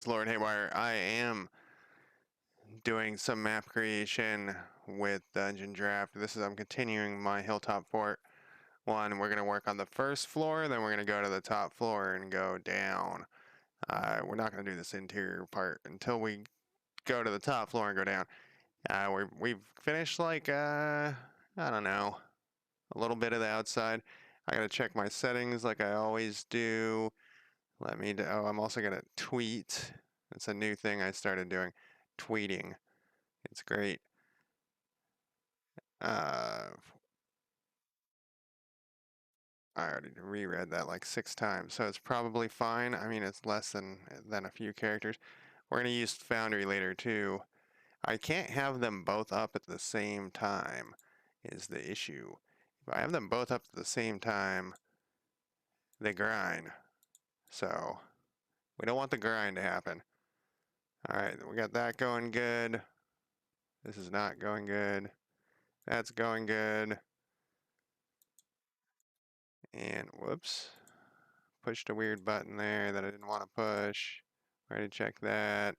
Lord Haywire. I am doing some map creation with DungeonDraft. I'm continuing my Hilltop Fort one. We're going to work on the first floor, then we're going to go to the top floor and go down. We're not going to do this interior part until we go to the top floor and go down. We've finished like, I don't know, a little bit of the outside. I got to check my settings like I always do. I'm also going to tweet. It's a new thing I started doing, tweeting. It's great. I already reread that like 6 times, so it's probably fine. I mean, it's less than a few characters. We're going to use Foundry later too. I can't have them both up at the same time is the issue. If I have them both up at the same time, they grind. So we don't want the grind to happen. All right, we got that going good. This is not going good. That's going good. And whoops, pushed a weird button there that I didn't want to push. Ready to check that.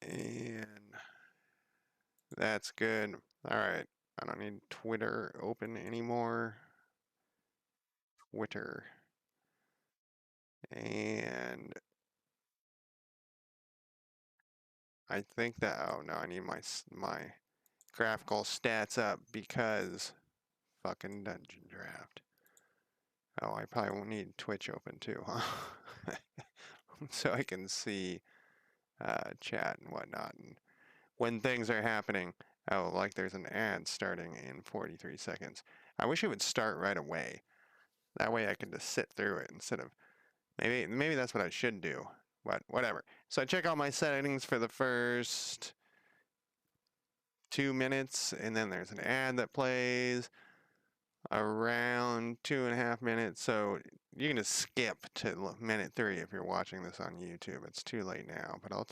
And that's good. All right, I don't need Twitter open anymore. Twitter. And I think that, oh no, I need my graphical stats up because fucking DungeonDraft. Oh, I probably won't need Twitch open too, huh? So I can see chat and whatnot. And when things are happening, oh, like there's an ad starting in 43 seconds. I wish it would start right away. That way I can just sit through it instead of, maybe that's what I should do, but whatever. So I check all my settings for the first 2 minutes, and then there's an ad that plays around 2.5 minutes. So you can just skip to minute 3 if you're watching this on YouTube. It's too late now, but I'll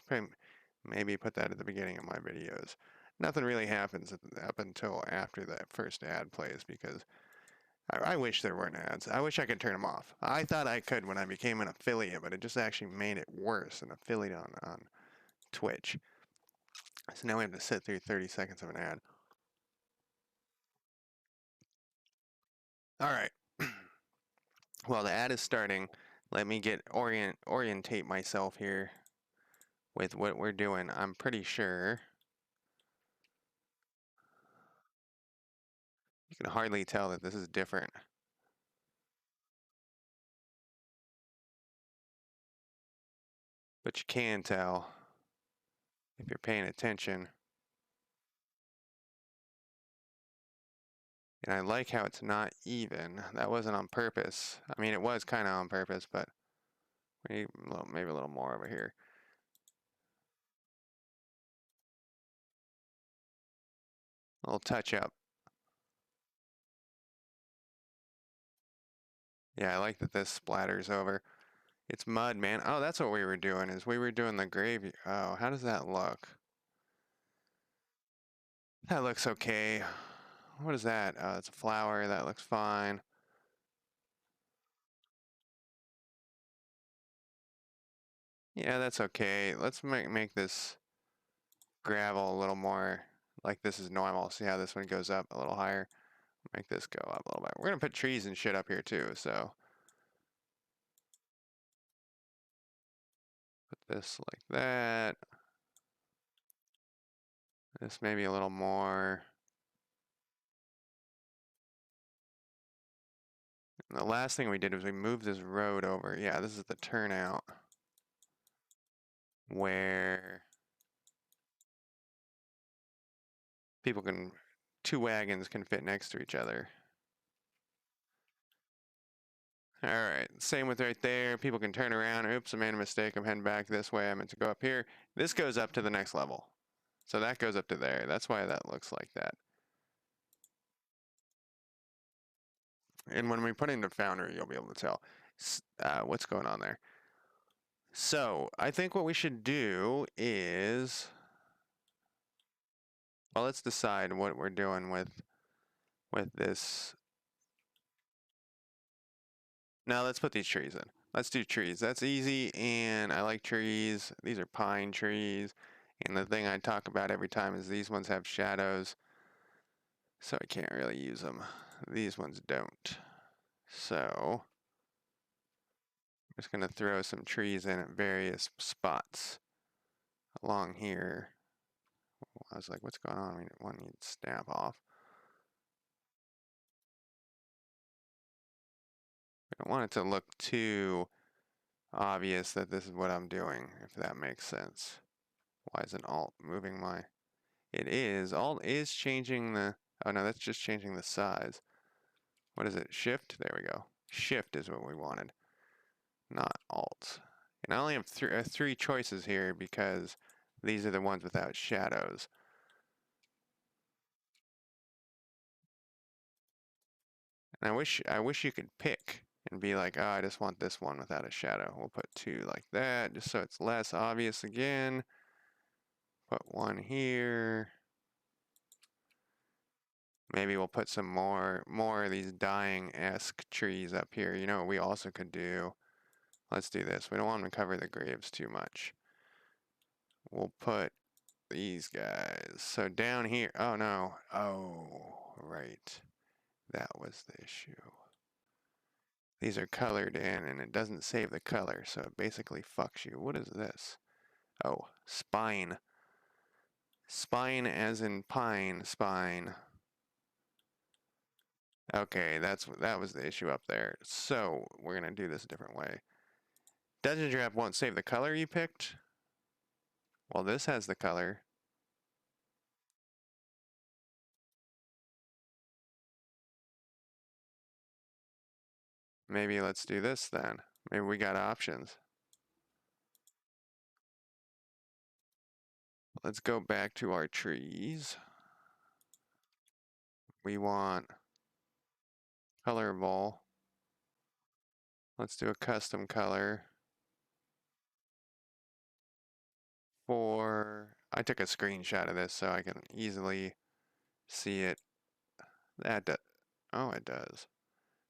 maybe put that at the beginning of my videos. Nothing really happens up until after that first ad plays because I wish there weren't ads. I wish I could turn them off. I thought I could when I became an affiliate, but it just actually made it worse, an affiliate on Twitch. So now we have to sit through 30 seconds of an ad. All right. Well, the ad is starting. Let me orientate myself here with what we're doing. I'm pretty sure you can hardly tell that this is different. But you can tell if you're paying attention. And I like how it's not even. That wasn't on purpose. I mean, it was kind of on purpose, but maybe a little more over here. A little touch up. Yeah, I like that this splatters over. It's mud, man. Oh, that's what we were doing, is we were doing the gravy. Oh, how does that look? That looks okay. What is that? Oh, it's a flower. That looks fine. Yeah, that's okay. Let's make this gravel a little more like this is normal. See how this one goes up a little higher? Make this go up a little bit. We're gonna put trees and shit up here too, so put this like that. This maybe a little more. And the last thing we did was we moved this road over. Yeah, this is the turnout where two wagons can fit next to each other. All right, same with right there. People can turn around. Oops, I made a mistake. I'm heading back this way. I meant to go up here. This goes up to the next level. So that goes up to there. That's why that looks like that. And when we put in the Foundry, you'll be able to tell what's going on there. So I think what we should do is, well, let's decide what we're doing with this. Now let's put these trees in. Let's do trees. That's easy, and I like trees. These are pine trees. And the thing I talk about every time is these ones have shadows, so I can't really use them. These ones don't. So I'm just going to throw some trees in at various spots along here. I was like, what's going on? One needs to snap off. I don't want it to look too obvious that this is what I'm doing, if that makes sense. Why isn't Alt moving my... It is. Alt is changing the... Oh no, that's just changing the size. What is it? Shift? There we go. Shift is what we wanted, not Alt. And I only have three choices here because these are the ones without shadows. And I wish you could pick and be like, oh, I just want this one without a shadow. We'll put two like that, just so it's less obvious again. Put one here. Maybe we'll put some more of these dying-esque trees up here. You know what we also could do? Let's do this. We don't want to cover the graves too much. We'll put these guys. So down here, oh no. Oh, right. That was the issue. These are colored in and it doesn't save the color, so it basically fucks you. What is this? Oh, spine. Spine as in pine, spine. Okay, that was the issue up there. So we're gonna do this a different way. DungeonDraft won't save the color you picked. Well, this has the color. Maybe let's do this then. Maybe we got options. Let's go back to our trees. We want colorable. Let's do a custom color. I took a screenshot of this so I can easily see it. Oh, it does.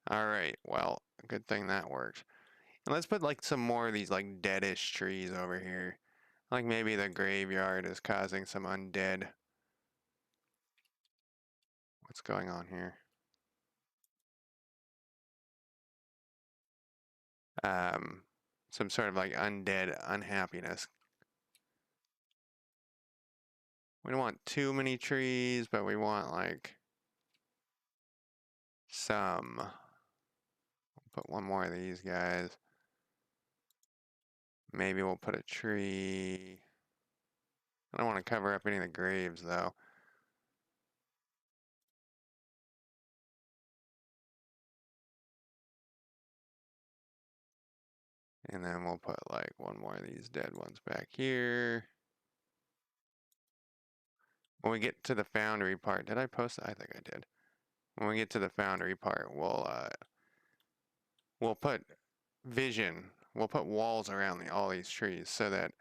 All right, well, good thing that worked. And let's put like some more of these like deadish trees over here. Like maybe the graveyard is causing some undead. What's going on here? Some sort of like undead unhappiness. We don't want too many trees, but we want like some. Put one more of these guys. Maybe we'll put a tree. I don't want to cover up any of the graves though. And then we'll put like one more of these dead ones back here. When we get to the foundry part, did I post it? I think I did. When we get to the foundry part, we'll put vision. We'll put walls around all these trees so that,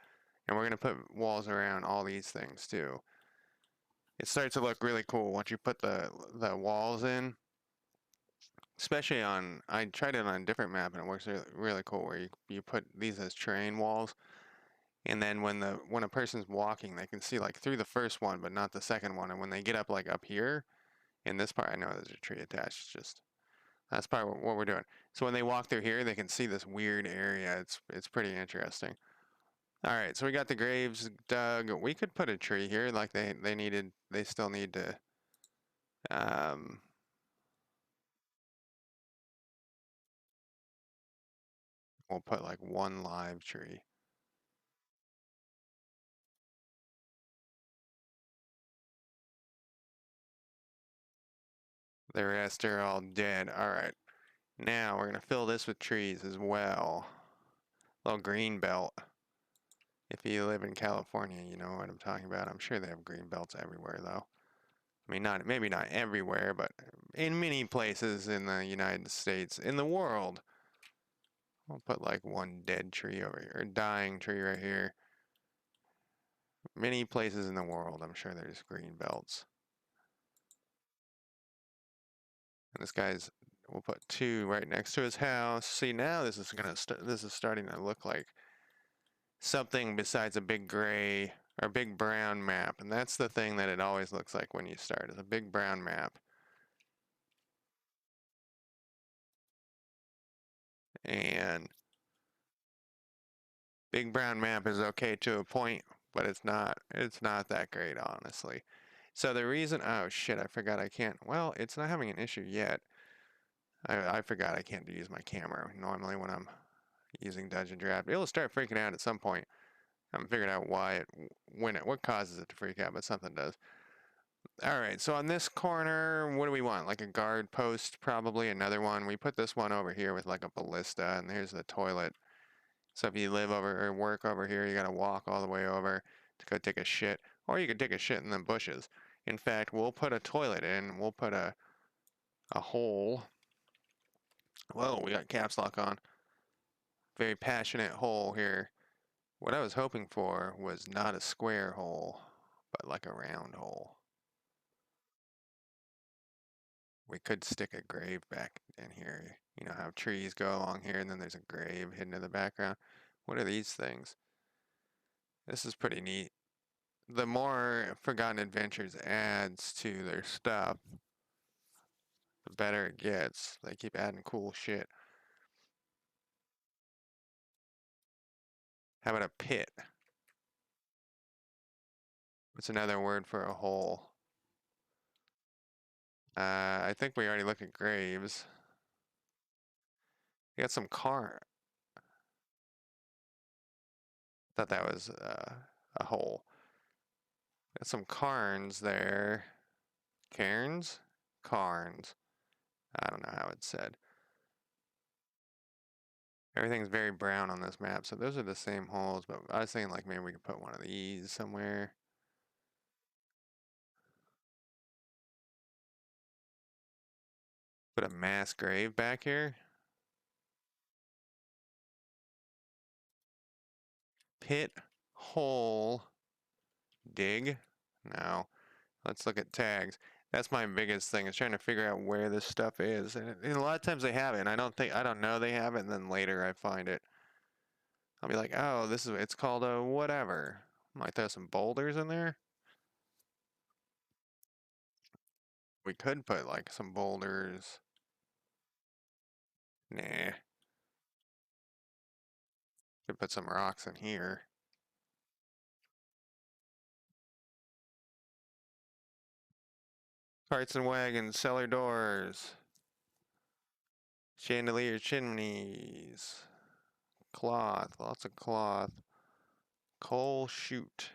and we're gonna put walls around all these things too. It starts to look really cool once you put the walls in. Especially on, I tried it on a different map and it works really cool where you put these as terrain walls. And then when a person's walking, they can see like through the first one, but not the second one. And when they get up like up here, in this part, I know there's a tree attached. It's just that's part of what we're doing. So when they walk through here, they can see this weird area. It's pretty interesting. All right, so we got the graves dug. We could put a tree here, like they still need to. We'll put like one live tree. The rest are all dead. All right. Now we're gonna fill this with trees as well. Little green belt. If you live in California, you know what I'm talking about. I'm sure they have green belts everywhere though. I mean, maybe not everywhere, but in many places in the United States, in the world. I'll put like one dead tree over here, or dying tree right here. Many places in the world, I'm sure there's green belts. And this guy's We'll put 2 right next to his house. See, now this is this is starting to look like something besides a big gray or big brown map, and that's the thing that it always looks like when you start, is a big brown map. And big brown map is okay to a point, but it's not that great, honestly. So the reason, oh shit, I forgot I can't, well, it's not having an issue yet. I forgot I can't use my camera normally when I'm using Dungeon Draft. It'll start freaking out at some point. I haven't figured out why what causes it to freak out, but something does. All right, so on this corner, what do we want? Like a guard post, probably another one. We put this one over here with like a ballista, and here's the toilet. So if you live over or work over here, you gotta walk all the way over to go take a shit, or you could take a shit in the bushes. In fact, we'll put a toilet in. We'll put a hole. Whoa, we got caps lock on. Very passionate hole here. What I was hoping for was not a square hole, but like a round hole. We could stick a grave back in here. You know how trees go along here and then there's a grave hidden in the background? What are these things? This is pretty neat. The more Forgotten Adventures adds to their stuff, the better it gets. They keep adding cool shit. How about a pit? What's another word for a hole? I think we already looked at graves. We got some car. Thought that was a hole. Got some cairns there. Cairns? Cairns. I don't know how it's said. Everything's very brown on this map, so those are the same holes, but I was thinking like maybe we could put one of these somewhere. Put a mass grave back here. Pit, hole, dig. No. Let's look at tags. That's my biggest thing, is trying to figure out where this stuff is. And a lot of times they have it, and I don't know they have it, and then later I find it. I'll be like, oh, it's called a whatever. Might throw some boulders in there. We could put like some boulders. Nah. Could put some rocks in here. Carts and wagons, cellar doors, chandelier chimneys, cloth, lots of cloth, coal chute,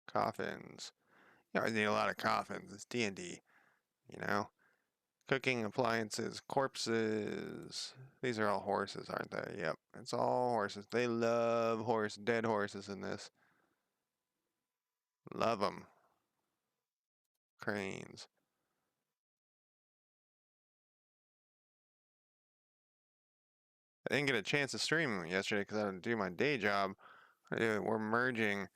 coffins. You always need a lot of coffins. It's D&D, you know? Cooking appliances, corpses. These are all horses, aren't they? Yep, it's all horses. They love dead horses in this. Love them. Cranes. I didn't get a chance to stream yesterday because I didn't do my day job. We're merging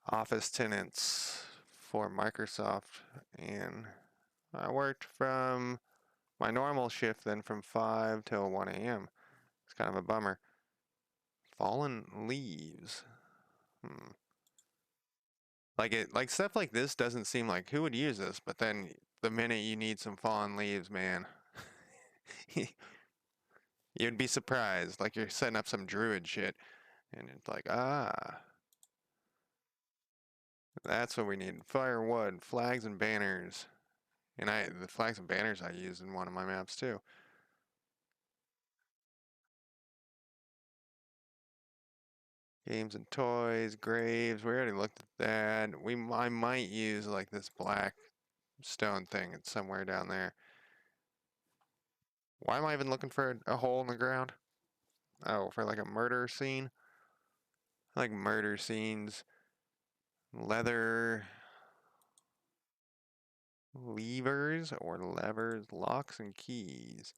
office tenants for Microsoft, and I worked from my normal shift then from 5 till 1 a.m. It's kind of a bummer. Fallen leaves. Like stuff like this doesn't seem like who would use this, but then the minute you need some fallen leaves, man, you'd be surprised. Like you're setting up some druid shit, and it's like, ah, that's what we need. Firewood, flags and banners. And the flags and banners I used in one of my maps too. Games and toys, graves. We already looked at that. I might use like this black stone thing. It's somewhere down there. Why am I even looking for a hole in the ground? Oh, for like a murder scene? I like murder scenes. Leather levers or levers, locks and keys.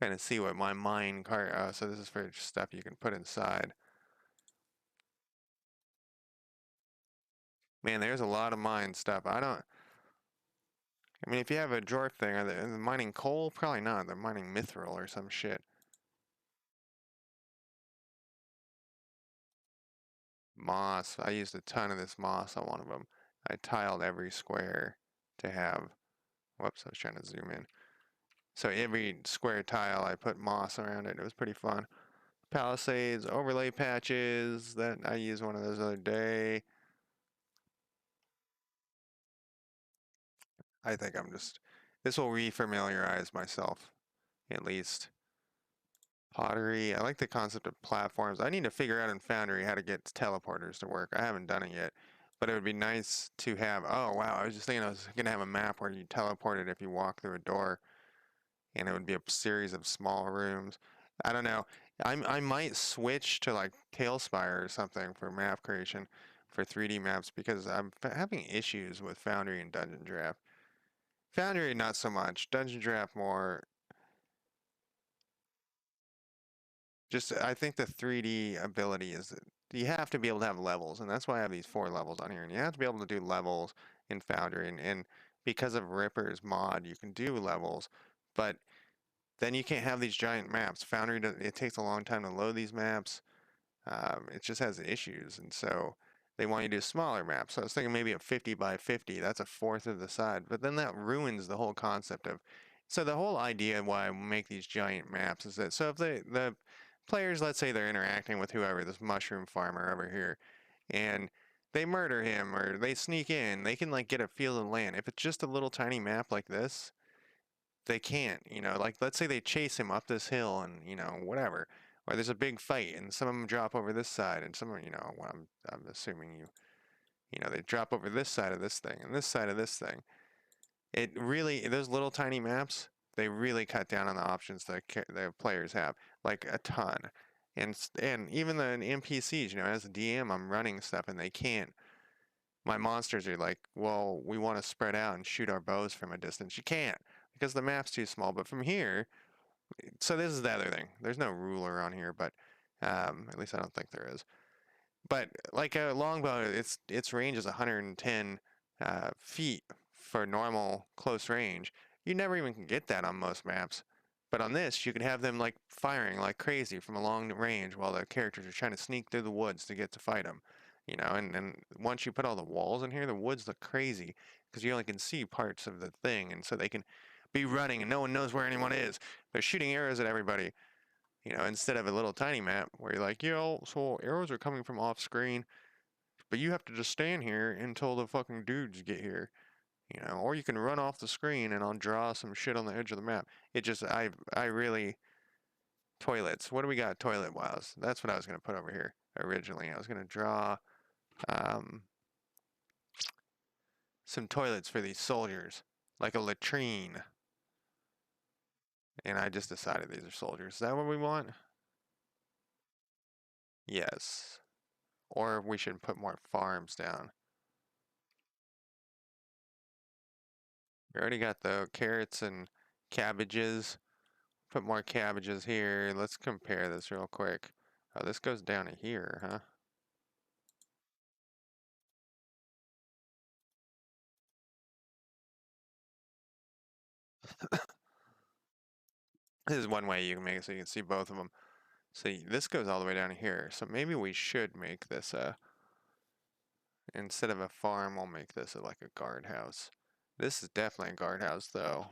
Kind of see what my mine cart. Oh, so this is for stuff you can put inside. Man, there's a lot of mine stuff. I mean, if you have a dwarf thing, are they mining coal? Probably not. They're mining mithril or some shit. Moss. I used a ton of this moss on one of them. I tiled every square to have. Whoops, I was trying to zoom in. So every square tile, I put moss around it. It was pretty fun. Palisades, overlay patches. That I used one of those the other day. I think I'm just. This will refamiliarize myself, at least. Pottery. I like the concept of platforms. I need to figure out in Foundry how to get teleporters to work. I haven't done it yet. But it would be nice to have. Oh, wow. I was just thinking I was going to have a map where you teleport it if you walk through a door, and it would be a series of small rooms. I don't know. I might switch to like Tailspire or something for map creation for 3D maps because I'm having issues with Foundry and Dungeon Draft. Foundry, not so much. Dungeon Draft more. Just I think the 3D ability is that you have to be able to have levels, and that's why I have these 4 levels on here. And you have to be able to do levels in Foundry, and because of Ripper's mod, you can do levels, but then you can't have these giant maps. Foundry, it takes a long time to load these maps. It just has issues, and so they want you to do smaller maps. So I was thinking maybe a 50 by 50. That's a fourth of the side, but then that ruins the whole concept of. So the whole idea why I make these giant maps is that so if the players, let's say they're interacting with whoever this mushroom farmer over here, and they murder him or they sneak in, they can like get a field of land. If it's just a little tiny map like this, they can't, like let's say they chase him up this hill and, whatever, or there's a big fight and some of them drop over this side and some of, well, I'm assuming they drop over this side of this thing and this side of this thing. It really, those little tiny maps, they really cut down on the options that the players have, like a ton. And even the NPCs, as a DM, I'm running stuff and they can't. My monsters are like, well, we want to spread out and shoot our bows from a distance. You can't because the map's too small. But from here, so this is the other thing. There's no ruler on here, but at least I don't think there is. But like a longbow, its range is 110 feet for normal close range. You never even can get that on most maps. But on this, you can have them like firing like crazy from a long range while the characters are trying to sneak through the woods to get to fight them. And once you put all the walls in here, the woods look crazy because you only can see parts of the thing, and so they can be running and no one knows where anyone is. They're shooting arrows at everybody, instead of a little tiny map where you're like, yo, so arrows are coming from off screen, but you have to just stand here until the fucking dudes get here, or you can run off the screen and I'll draw some shit on the edge of the map. It just, I really, toilets. What do we got toilet wise? That's what I was going to put over here originally. I was going to draw um, some toilets for these soldiers, like a latrine. And I just decided these are soldiers. Is that what we want? Yes. Or we should put more farms down. We already got the carrots and cabbages. Put more cabbages here. Let's compare this real quick. Oh, this goes down to here, huh? This is one way you can make it so you can see both of them. See, this goes all the way down to here. So maybe we should make this instead of a farm, we'll make this like a guardhouse. This is definitely a guardhouse, though.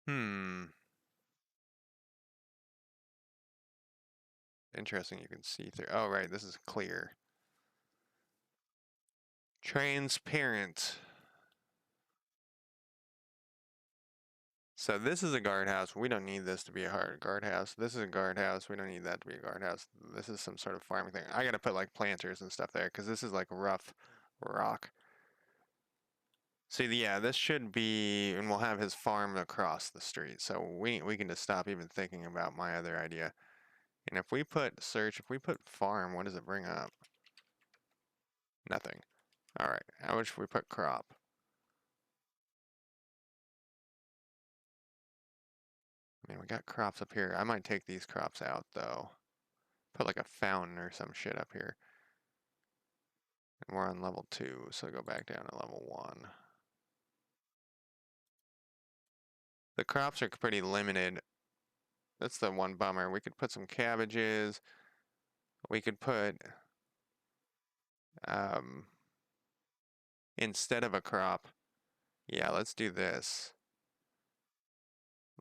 Hmm. Interesting, you can see through. Oh, right, this is clear. Transparent. So this is a guardhouse. We don't need this to be a hard guardhouse. This is a guardhouse. We don't need that to be a guardhouse. This is some sort of farming thing. I gotta put like planters and stuff there because this is like rough rock. See, yeah, this should be, and we'll have his farm across the street. So we can just stop even thinking about my other idea. And if we put search, if we put farm, what does it bring up? Nothing. All right. How much if we put crop? I mean, we got crops up here. I might take these crops out, though. Put like a fountain or some shit up here. And we're on level 2, so go back down to level 1. The crops are pretty limited. That's the one bummer. We could put some cabbages. We could put, um, instead of a crop, yeah, let's do this.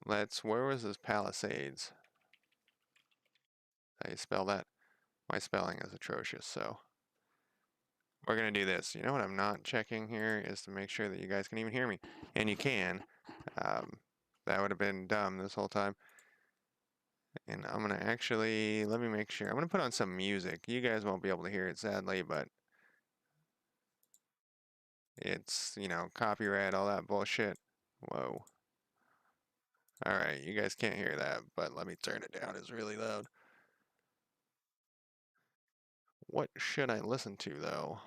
Where was this Palisades? How you spell that? My spelling is atrocious, so we're gonna do this. You know what I'm not checking here is to make sure that you guys can even hear me. And you can. That would have been dumb this whole time. And I'm gonna actually, let me make sure. I'm gonna put on some music. You guys won't be able to hear it, sadly, but it's, you know, copyright, all that bullshit. Whoa. Alright, you guys can't hear that, but let me turn it down. It's really loud. What should I listen to, though?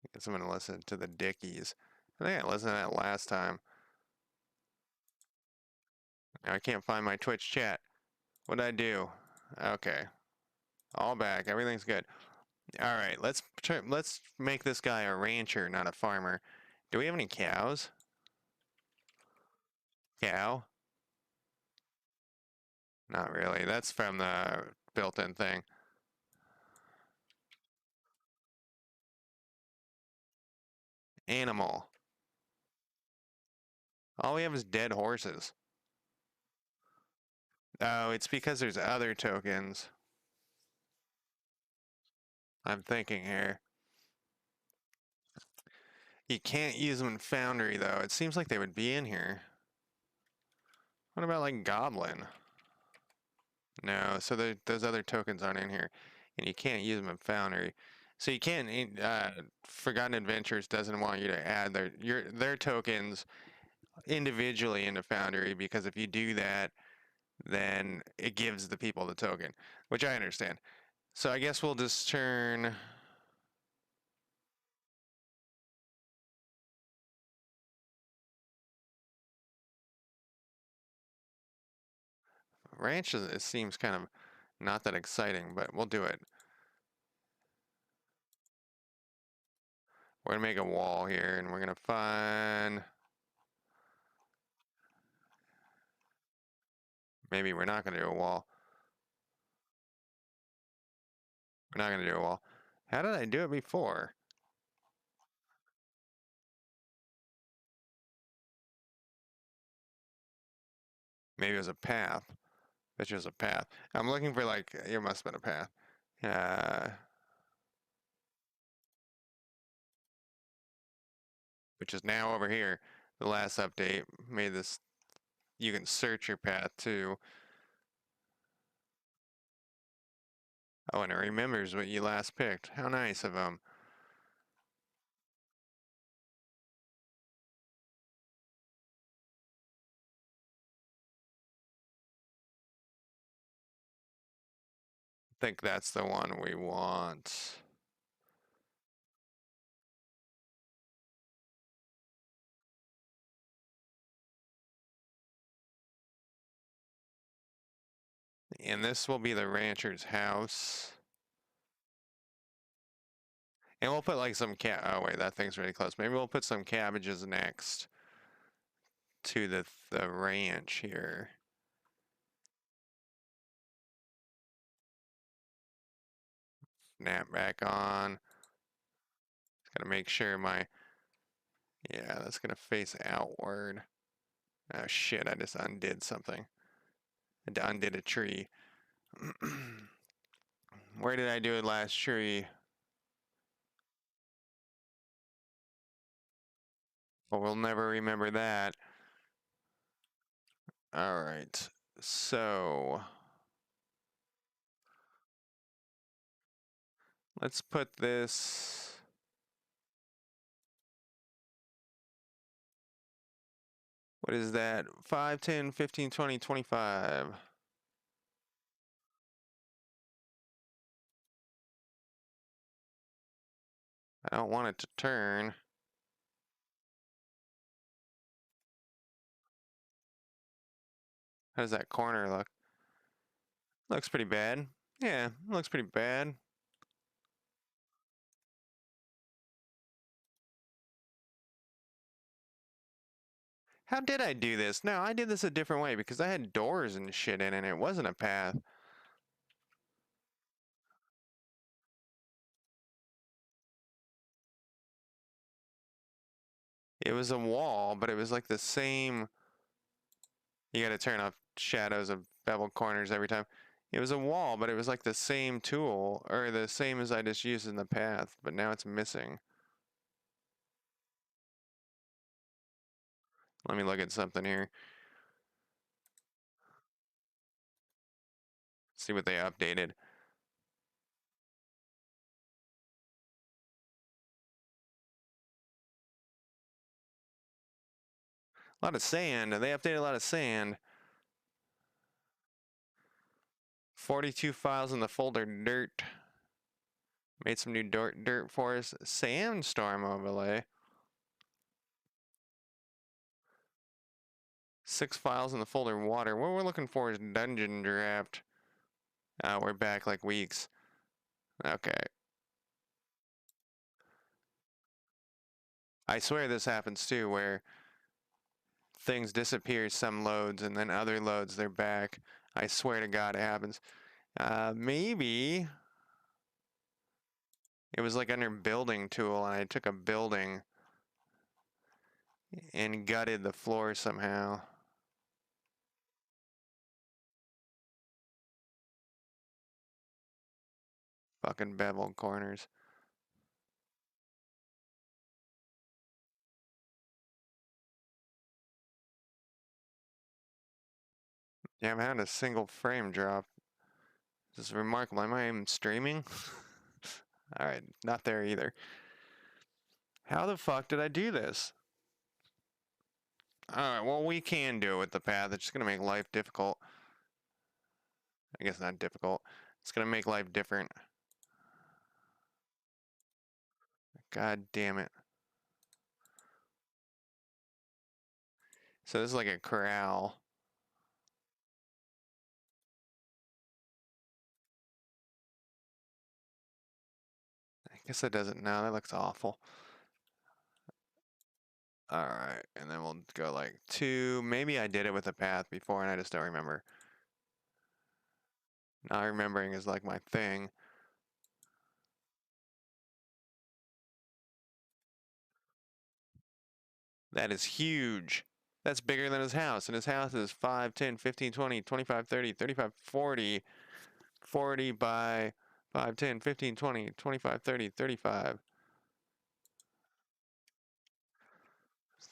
I guess I'm gonna listen to the Dickies. I think I listened to that last time. I can't find my Twitch chat. What'd I do? Okay. All back. Everything's good. Alright, let's make this guy a rancher, not a farmer. Do we have any cows? Cow? Not really. That's from the built-in thing. Animal. All we have is dead horses. Oh, it's because there's other tokens. I'm thinking here. You can't use them in Foundry, though. It seems like they would be in here. What about, like, Goblin? No, so those other tokens aren't in here. And you can't use them in Foundry. So you can't, Forgotten Adventures doesn't want you to add their tokens individually into Foundry, because if you do that, then it gives the people the token, which I understand. So I guess we'll just turn... Ranch, it seems kind of not that exciting, but we'll do it. We're gonna make a wall here, and we're gonna find... Maybe we're not gonna do a wall. We're not gonna do a wall. How did I do it before? Maybe it was a path. Which was a path. I'm looking for, like, it must have been a path. Which is now over here. The last update made this, you can search your path too. Oh, and it remembers what you last picked. How nice of them. I think that's the one we want. And this will be the rancher's house. And we'll put like some oh wait, that thing's really close. Maybe we'll put some cabbages next to the ranch here. Snap back on. Gotta make sure yeah, that's gonna face outward. Oh shit, I just undid something. I undid a tree. Where did I do it last tree? Well, we'll never remember that. Alright, so... Let's put this... What is that? 5, 10, 15, 20, 25. I don't want it to turn. How does that corner look? Looks pretty bad. Yeah, looks pretty bad. How did I do this? No, I did this a different way because I had doors and shit in it and it wasn't a path. It was a wall, but it was like the same. You gotta turn off shadows of beveled corners every time. It was a wall, but it was like the same tool, or the same as I just used in the path, but now it's missing. Let me look at something here. See what they updated. A lot of sand. They updated a lot of sand. 42 files in the folder dirt. Made some new dirt for us. Sandstorm overlay. 6 files in the folder water. What we're looking for is dungeon draft. We're back like weeks. Okay. I swear this happens too, where things disappear some loads and then other loads they're back. I swear to God it happens. Maybe it was like under building tool and I took a building and gutted the floor somehow. Fucking beveled corners. Yeah, I'm having a single frame drop. This is remarkable. Am I even streaming? Alright, not there either. How the fuck did I do this? Alright, well, we can do it with the path. It's just gonna make life difficult. I guess not difficult. It's gonna make life different. God damn it. So this is like a corral. I guess that doesn't. No, that looks awful. Alright, and then we'll go like 2. Maybe I did it with a path before and I just don't remember. Not remembering is like my thing. That is huge. That's bigger than his house. And his house is 5, 10, 15, 20, 25, 30, 35, 40. 40 by 5, 10, 15, 20, 25, 30, 35.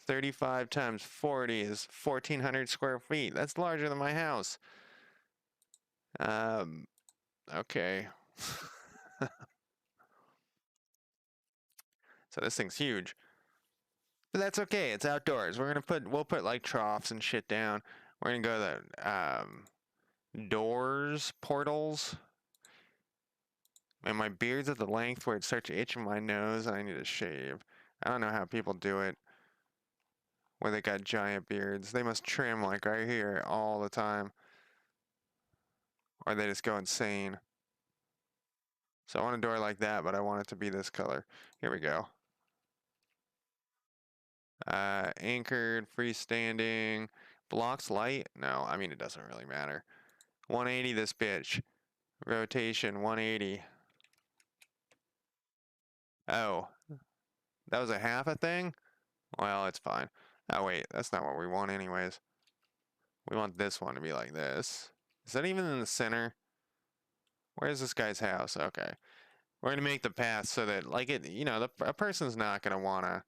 35 times 40 is 1,400 square feet. That's larger than my house. Okay. So this thing's huge. But that's okay. It's outdoors. We'll put like troughs and shit down. We're gonna go to the doors, portals. And my beard's at the length where it starts to itch in my nose and I need to shave. I don't know how people do it where they got giant beards. They must trim like right here all the time. Or they just go insane. So I want a door like that, but I want it to be this color. Here we go. Anchored, freestanding, blocks light? No, I mean, it doesn't really matter. 180 this bitch. Rotation, 180. Oh, that was a half a thing? Well, it's fine. Oh, wait, that's not what we want anyways. We want this one to be like this. Is that even in the center? Where's this guy's house? Okay. We're gonna make the path so that, like, a person's not gonna wanna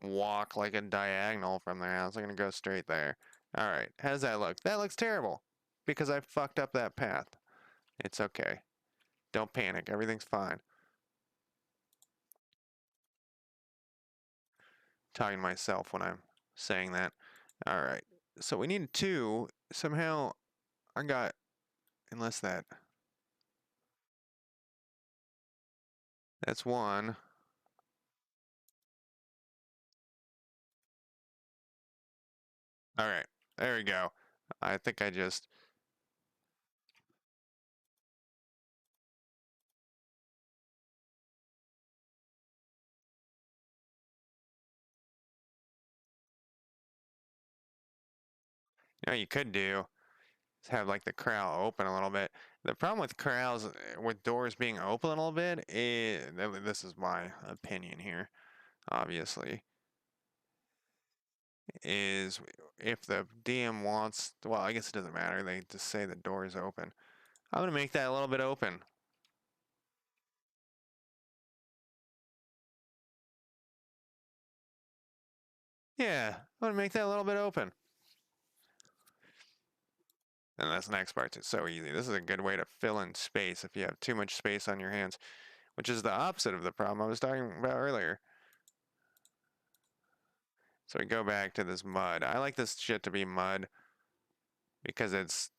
walk like a diagonal from their house. They're gonna go straight there. Alright, how does that look? That looks terrible. Because I fucked up that path. It's okay. Don't panic. Everything's fine. Talking to myself when I'm saying that. Alright. So we need 2. Somehow I got, unless that That's one. All right, there we go. I think I just. You know, you could do is have like the corral open a little bit. The problem with corrals with doors being open a little bit is this is my opinion here, obviously, is if the DM wants, well, I guess it doesn't matter. They just say the door is open. I'm gonna make that a little bit open. Yeah, I'm gonna make that a little bit open. And this next part's so easy. This is a good way to fill in space if you have too much space on your hands, which is the opposite of the problem I was talking about earlier. So we go back to this mud. I like this shit to be mud because it's,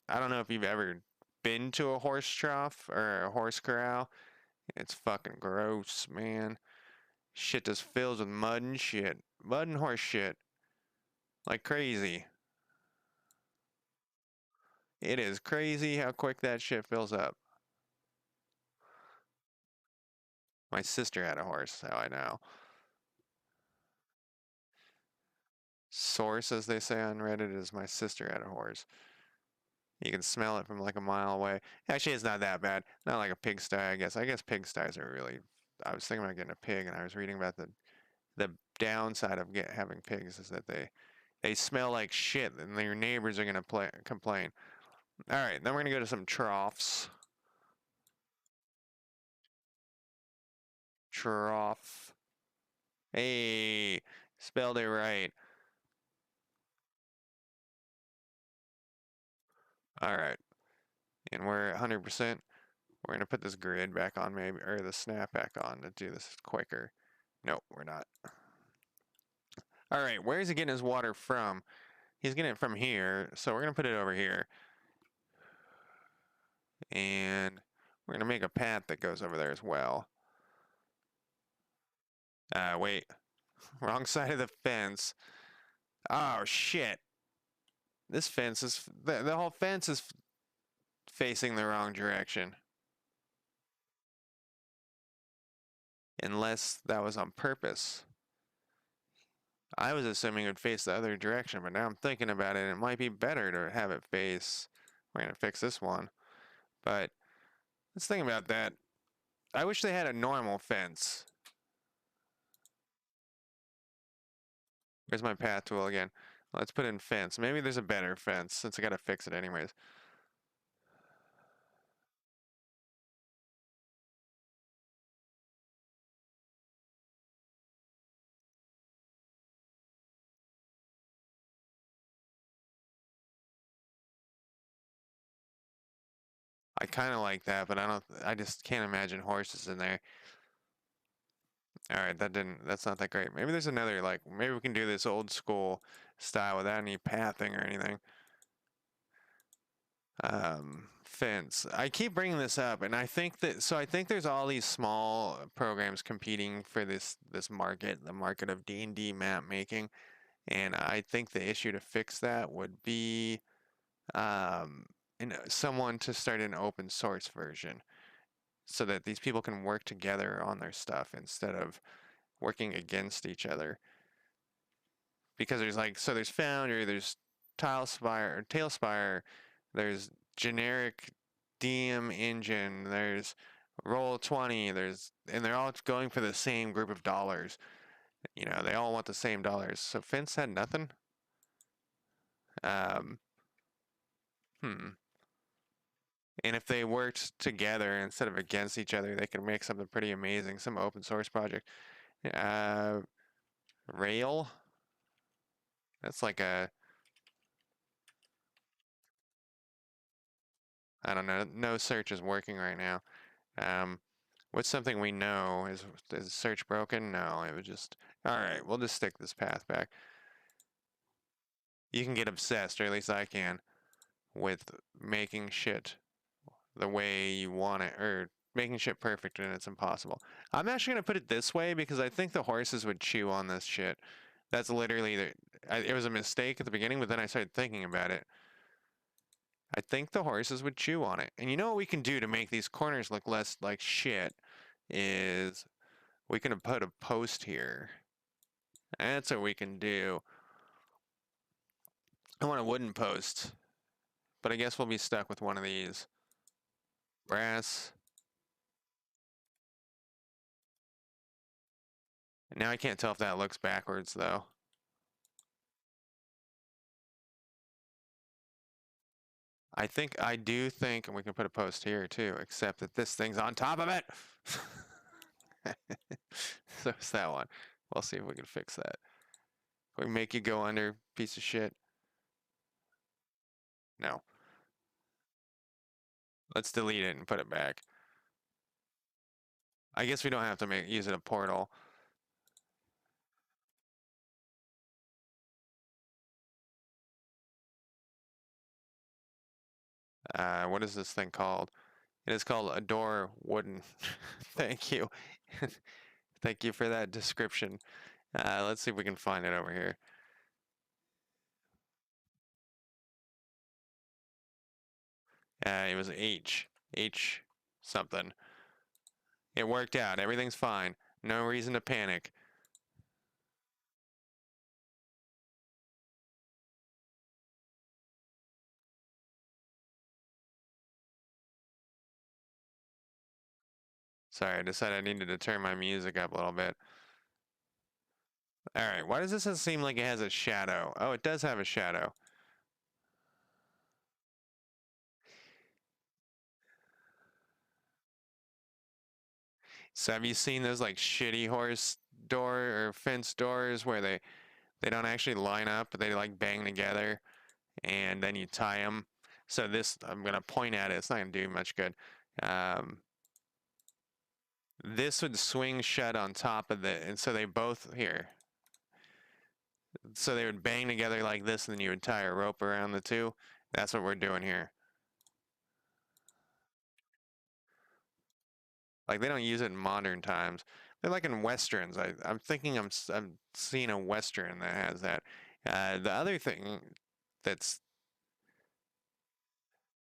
I don't know if you've ever been to a horse trough or a horse corral. It's fucking gross, man. Shit just fills with mud and shit. Mud and horse shit. Like crazy. It is crazy how quick that shit fills up. My sister had a horse, how I know. Source, as they say on Reddit, is my sister had a horse. You can smell it from like a mile away. Actually, it's not that bad. Not like a pigsty, I guess. I guess pigsties are really. I was thinking about getting a pig, and I was reading about the downside of having pigs is that they smell like shit, and your neighbors are gonna complain. All right, then we're gonna go to some troughs. Trough. Hey, spelled it right. All right, and we're at 100%. We're gonna put this grid back on, maybe, or the snap back on to do this quicker. Nope, we're not. All right, where is he getting his water from? He's getting it from here, so we're gonna put it over here. And we're gonna make a path that goes over there as well. Wait, wrong side of the fence. Oh shit. This fence is, the whole fence is facing the wrong direction. Unless that was on purpose. I was assuming it would face the other direction, but now I'm thinking about it, it might be better to have it face. We're gonna fix this one. But let's think about that. I wish they had a normal fence. Where's my path tool again? Let's put in fence. Maybe there's a better fence since I gotta fix it anyways. I kind of like that, but I just can't imagine horses in there. All right, that's not that great. Maybe there's another, like, maybe we can do this old school style without any pathing or anything. Fence. I keep bringing this up, and I think I think there's all these small programs competing for this market, the market of D&D map making, and I think the issue to fix that would be, um, someone to start an open source version so that these people can work together on their stuff instead of working against each other. Because there's like, so there's Foundry, there's Tailspire, there's generic DM engine, there's Roll20, and they're all going for the same group of dollars. You know, they all want the same dollars. So Fence had nothing. Um, hmm. And if they worked together instead of against each other, they could make something pretty amazing, some open source project. Uh, Rail, that's like a, I don't know, no search is working right now. Um, what's something we know? Is search broken? No, it was just, all right, we'll just stick this path back. You can get obsessed, or at least I can, with making shit the way you want it, or making shit perfect and it's impossible. I'm actually gonna put it this way because I think the horses would chew on this shit. That's literally it was a mistake at the beginning, but then I started thinking about it. I think the horses would chew on it. And you know what we can do to make these corners look less like shit is we can put a post here. That's what we can do. I want a wooden post, but I guess we'll be stuck with one of these. Brass. Now I can't tell if that looks backwards though. I do think, and we can put a post here too, except that this thing's on top of it. So it's that one. We'll see if we can fix that. Can we make you go under, piece of shit? No. Let's delete it and put it back. I guess we don't have to use it a portal. What is this thing called? It is called a door wooden. Thank you. Thank you for that description. Let's see if we can find it over here. It was H something. It worked out. Everything's fine. No reason to panic. Sorry, I decided I needed to turn my music up a little bit. Alright, why does this seem like it has a shadow? Oh, it does have a shadow. So have you seen those like shitty horse door or fence doors where they don't actually line up, but they like bang together and then you tie them? So this, I'm gonna point at it. It's not gonna do much good. This would swing shut on top of it, and so they both here. So they would bang together like this, and then you would tie a rope around the two. That's what we're doing here. Like they don't use it in modern times. They're like in westerns. I'm thinking I'm seeing a western that has that. The other thing that's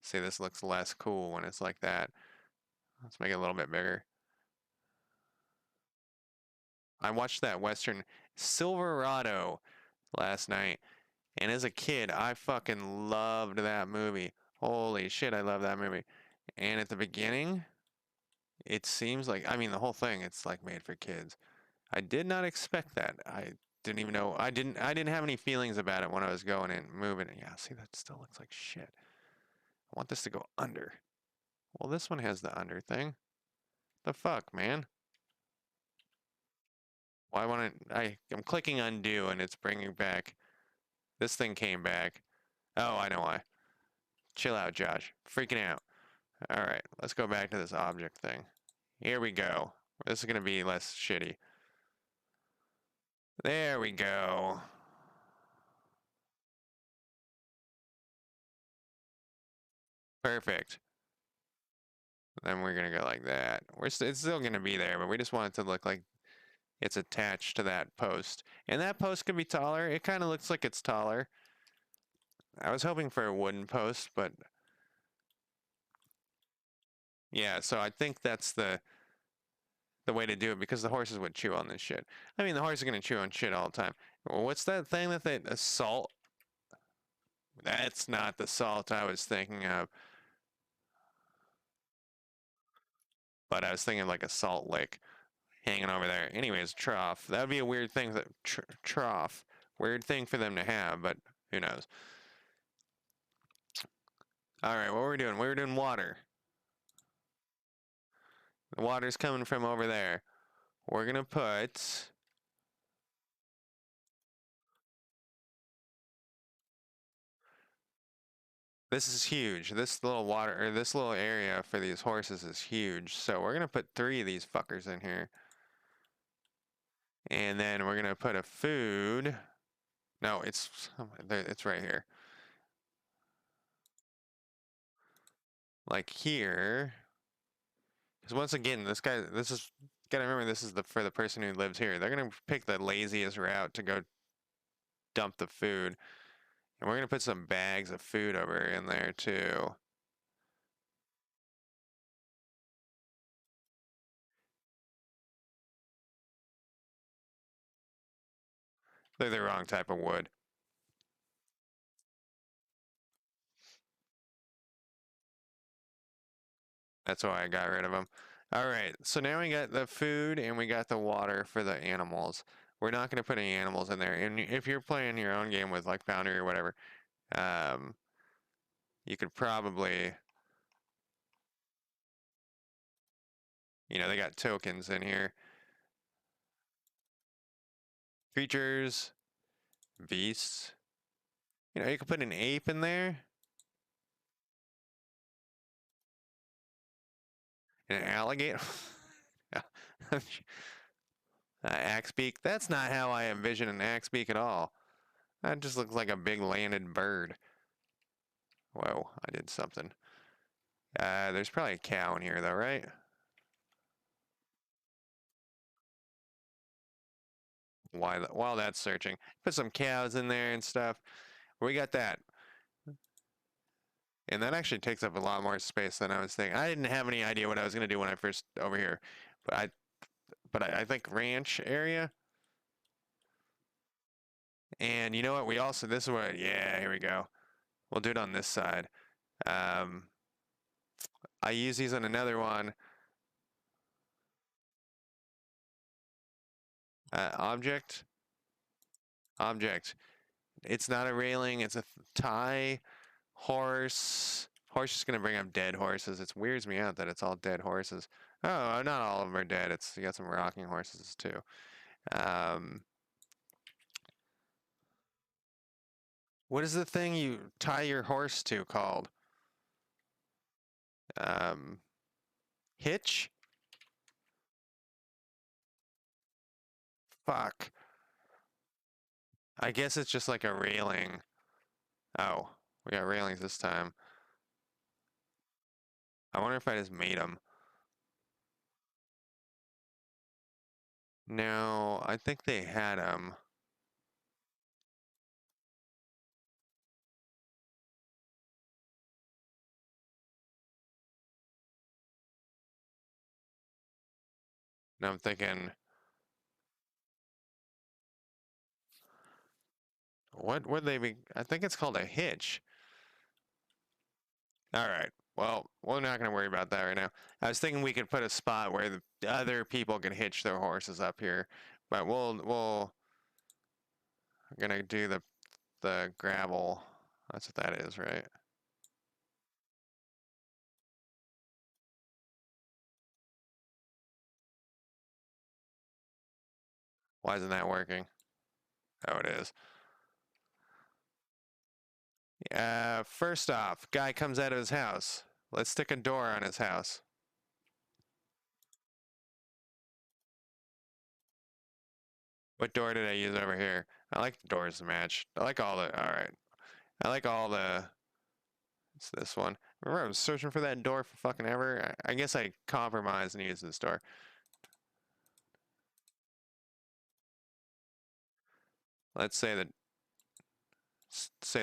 see this looks less cool when it's like that. Let's make it a little bit bigger. I watched that western Silverado last night, and as a kid, I fucking loved that movie. Holy shit, I love that movie. And at the beginning, it seems like I mean the whole thing, it's like made for kids. I did not expect that. I didn't even know. I didn't have any feelings about it when I was going and moving it. Yeah, see that still looks like shit. I want this to go under. Well, this one has the under thing. The fuck, man? Why won't it? I'm clicking undo and it's bringing back. This thing came back. Oh, I know why. Chill out, Josh. Freaking out. All right, let's go back to this object thing. Here we go. This is gonna be less shitty. There we go. Perfect. Then we're gonna go like that. It's still gonna be there, but we just want it to look like it's attached to that post. And that post could be taller. It kind of looks like it's taller. I was hoping for a wooden post, but yeah, so I think that's the way to do it because the horses would chew on this shit. I mean, the horse is gonna chew on shit all the time. Well, what's that thing that they salt? That's not the salt I was thinking of. But I was thinking like a salt lick hanging over there. Anyways, trough. That would be a weird thing that trough. Weird thing for them to have, but who knows? All right, what were we doing? We were doing water. The water's coming from over there. We're gonna put. This is huge. This little water or this little area for these horses is huge. So we're gonna put 3 of these fuckers in here. And then we're gonna put a food. No, it's right here. Like here. Because once again, this is, gotta remember, this is for the person who lives here. They're gonna pick the laziest route to go dump the food. And we're gonna put some bags of food over in there too. They're the wrong type of wood. That's why I got rid of them. All right, so now we got the food and we got the water for the animals. We're not going to put any animals in there. And if you're playing your own game with like Foundry or whatever, um, you could probably, they got tokens in here. Creatures, beasts. You could put an ape in there, an alligator. Axebeak. That's not how I envision an axebeak at all. That just looks like a big landed bird. Whoa, I did something. There's probably a cow in here though, right? While that's searching, put some cows in there and stuff. We got that, and that actually takes up a lot more space than I was thinking. I didn't have any idea what I was gonna do when I first over here, but I think ranch area. And you know what? We also this is what yeah, here we go. We'll do it on this side. Um, I use these on another one. Object, object. It's not a railing. It's a tie. Horse. Horse is gonna bring up dead horses. It weirds me out that it's all dead horses. Oh, not all of them are dead. You got some rocking horses too. Um, what is the thing you tie your horse to called? Um, hitch? Fuck. I guess it's just like a railing. Oh, we got railings this time. I wonder if I just made them. No, I think they had them. And I'm thinking, what would they be? I think it's called a hitch. All right. Well, we're not going to worry about that right now. I was thinking we could put a spot where the other people can hitch their horses up here, but we're gonna do the gravel. That's what that is, right? Why isn't that working? Oh, it is. First off, guy comes out of his house. Let's stick a door on his house. What door did I use over here? I like the doors to match. I like all the. All right. I like all the. It's this one. Remember, I was searching for that door for fucking ever. I guess I compromised and used this door. Let's say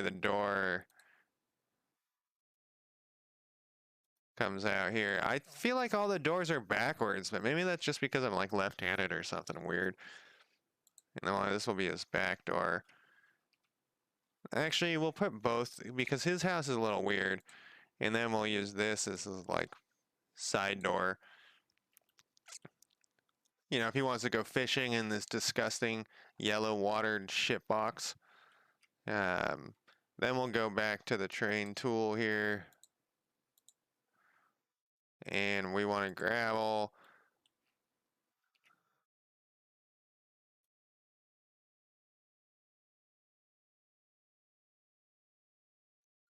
the door comes out here. I feel like all the doors are backwards, but maybe that's just because I'm like left-handed or something weird. And then this will be his back door. Actually, we'll put both because his house is a little weird, and then we'll use this as his like side door. If he wants to go fishing in this disgusting yellow watered shit box. Um, then we'll go back to the train tool here. And we want to gravel.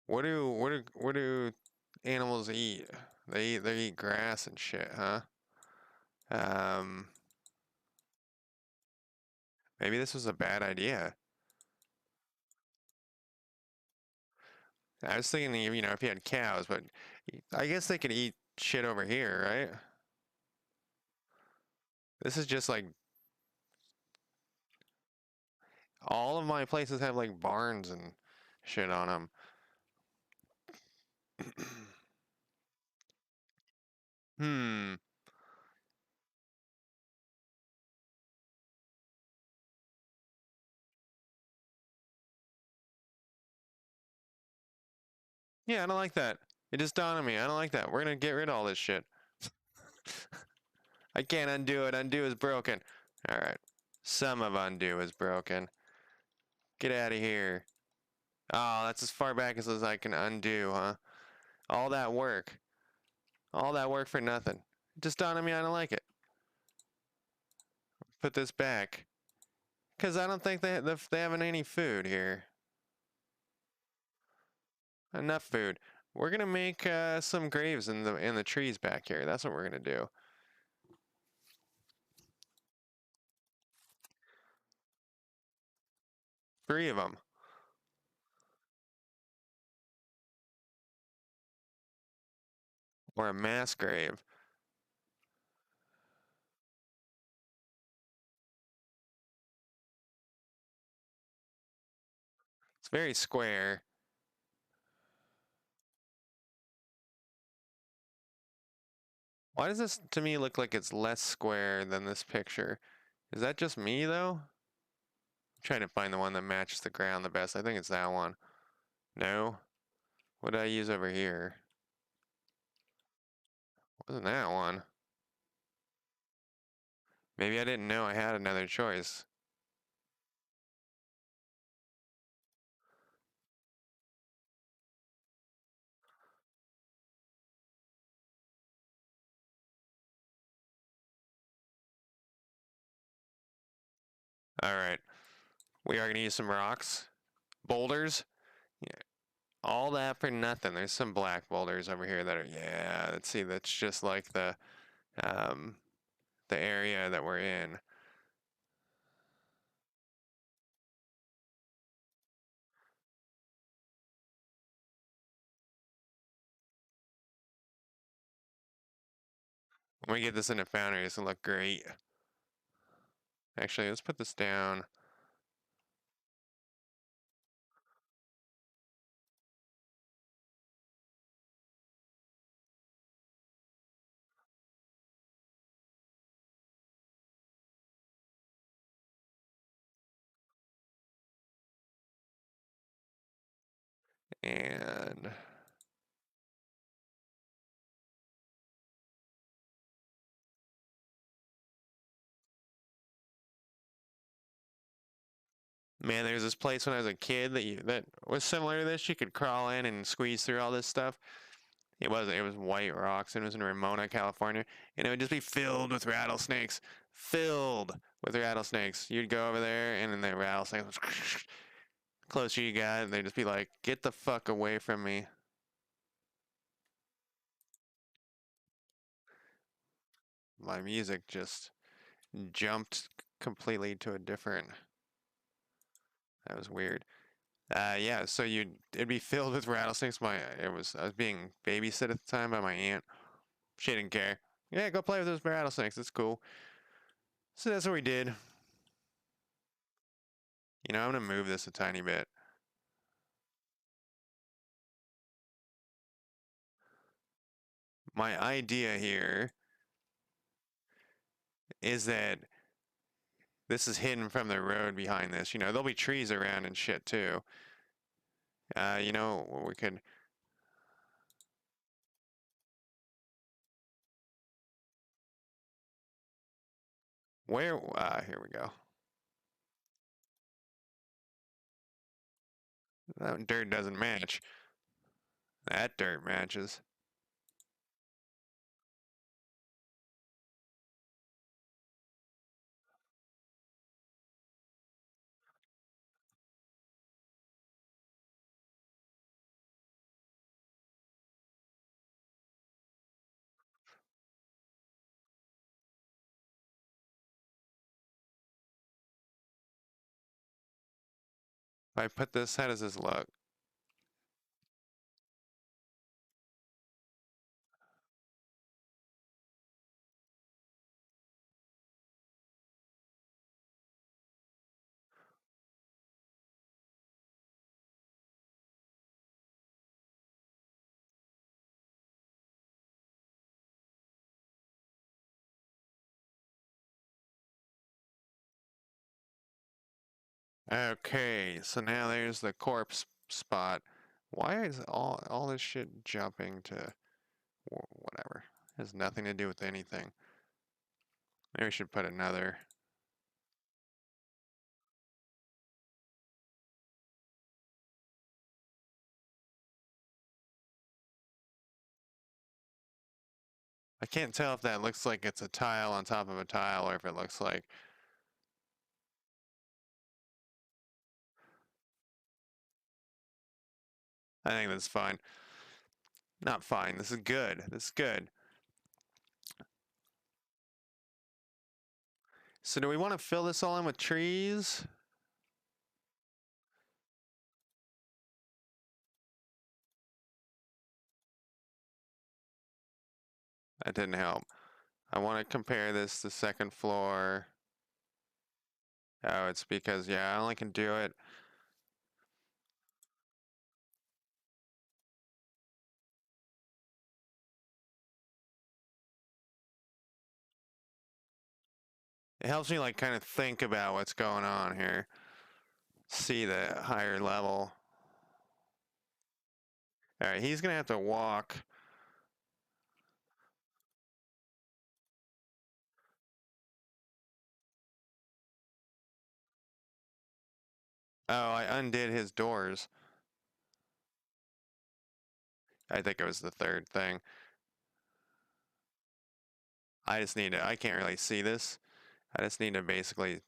What do animals eat? They eat grass and shit, huh? Um, maybe this was a bad idea. I was thinking, if you had cows, but I guess they could eat shit over here, right? This is just like all of my places have like barns and shit on them. Hmm. Yeah, I don't like that. It just dawned on me. I don't like that. We're gonna get rid of all this shit. I can't undo it. Undo is broken. All right. Some of undo is broken. Get out of here. Oh, that's as far back as I can undo, huh? All that work. All that work for nothing. It just dawned on me I don't like it. Put this back. Because I don't think they have any food here. Enough food. We're gonna make some graves in the trees back here. That's what we're gonna do. Three of them. Or a mass grave. It's very square. Why does this to me look like it's less square than this picture? Is that just me though? I'm trying to find the one that matches the ground the best. I think it's that one. No? What did I use over here? Wasn't that one? Maybe I didn't know I had another choice. Alright. We are gonna use some rocks. Boulders. Yeah. All that for nothing. There's some black boulders over here that are, yeah, let's see, that's just like um, the area that we're in. When we get this in a foundry, it's gonna look great. Actually, let's put this down. And man, there's this place when I was a kid that was similar to this. You could crawl in and squeeze through all this stuff. It was white rocks and it was in Ramona, California, and it would just be filled with rattlesnakes. Filled with rattlesnakes. You'd go over there and then the rattlesnakes was closer you got, and they'd just be like, "Get the fuck away from me." My music just jumped completely to a different. That was weird. Yeah. So it'd be filled with rattlesnakes. I was being babysit at the time by my aunt. She didn't care. Yeah, go play with those rattlesnakes. It's cool. So that's what we did. I'm gonna move this a tiny bit. My idea here is that this is hidden from the road behind this. There'll be trees around and shit too. We could. Where? Here we go. That dirt doesn't match. That dirt matches. If I put this, how does this look? Okay, so now there's the corpse spot. Why is all this shit jumping to whatever? It has nothing to do with anything. Maybe we should put another. I can't tell if that looks like it's a tile on top of a tile or if it looks like. I think that's fine. Not fine. This is good. This is good. So do we want to fill this all in with trees? That didn't help. I want to compare this to second floor. Oh, it's because, yeah, I only can do it. It helps me, like, kind of think about what's going on here. See the higher level. All right, he's going to have to walk. Oh, I undid his doors. I think it was the third thing. I just need to, I can't really see this. I just need to basically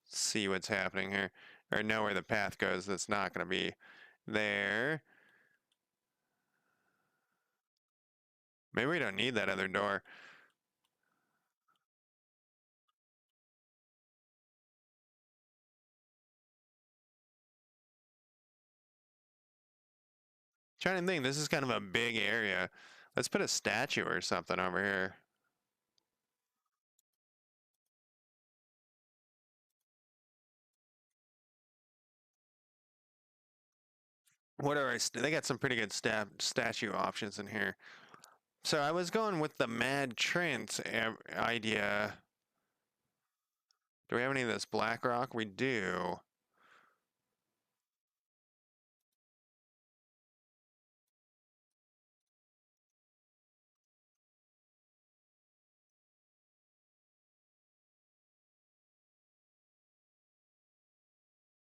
see what's happening here. Or know where the path goes that's not going to be there. Maybe we don't need that other door. Trying to think, this is kind of a big area. Let's put a statue or something over here. What are they got some pretty good statue options in here. So I was going with the Mad Trent idea. Do we have any of this black rock? We do.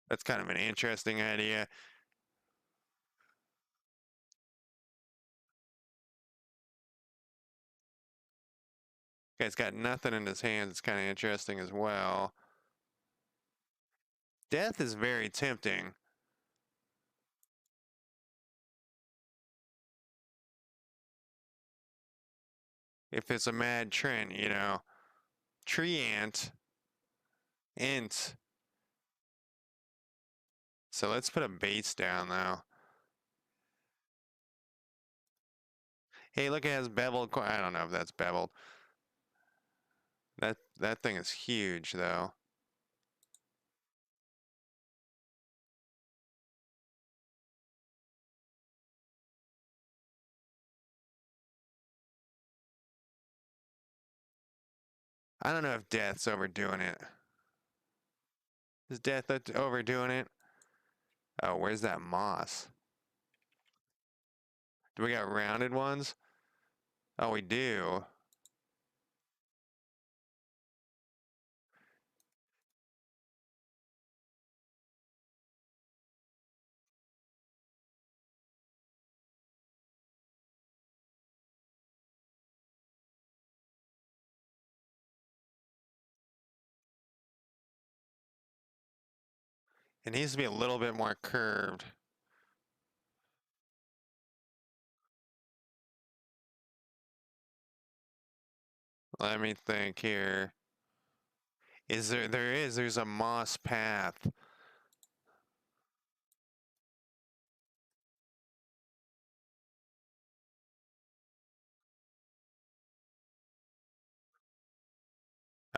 That's kind of an interesting idea. Guy's got nothing in his hands. It's kind of interesting as well. Death is very tempting. If it's a Mad Trent, you know. Tree ant. Int. So let's put a base down though. Hey, look, it has beveled. I don't know if that's beveled. That thing is huge though. I don't know if Death's overdoing it. Is Death overdoing it? Oh, where's that moss? Do we got rounded ones? Oh, we do. It needs to be a little bit more curved. Let me think here. There's a moss path.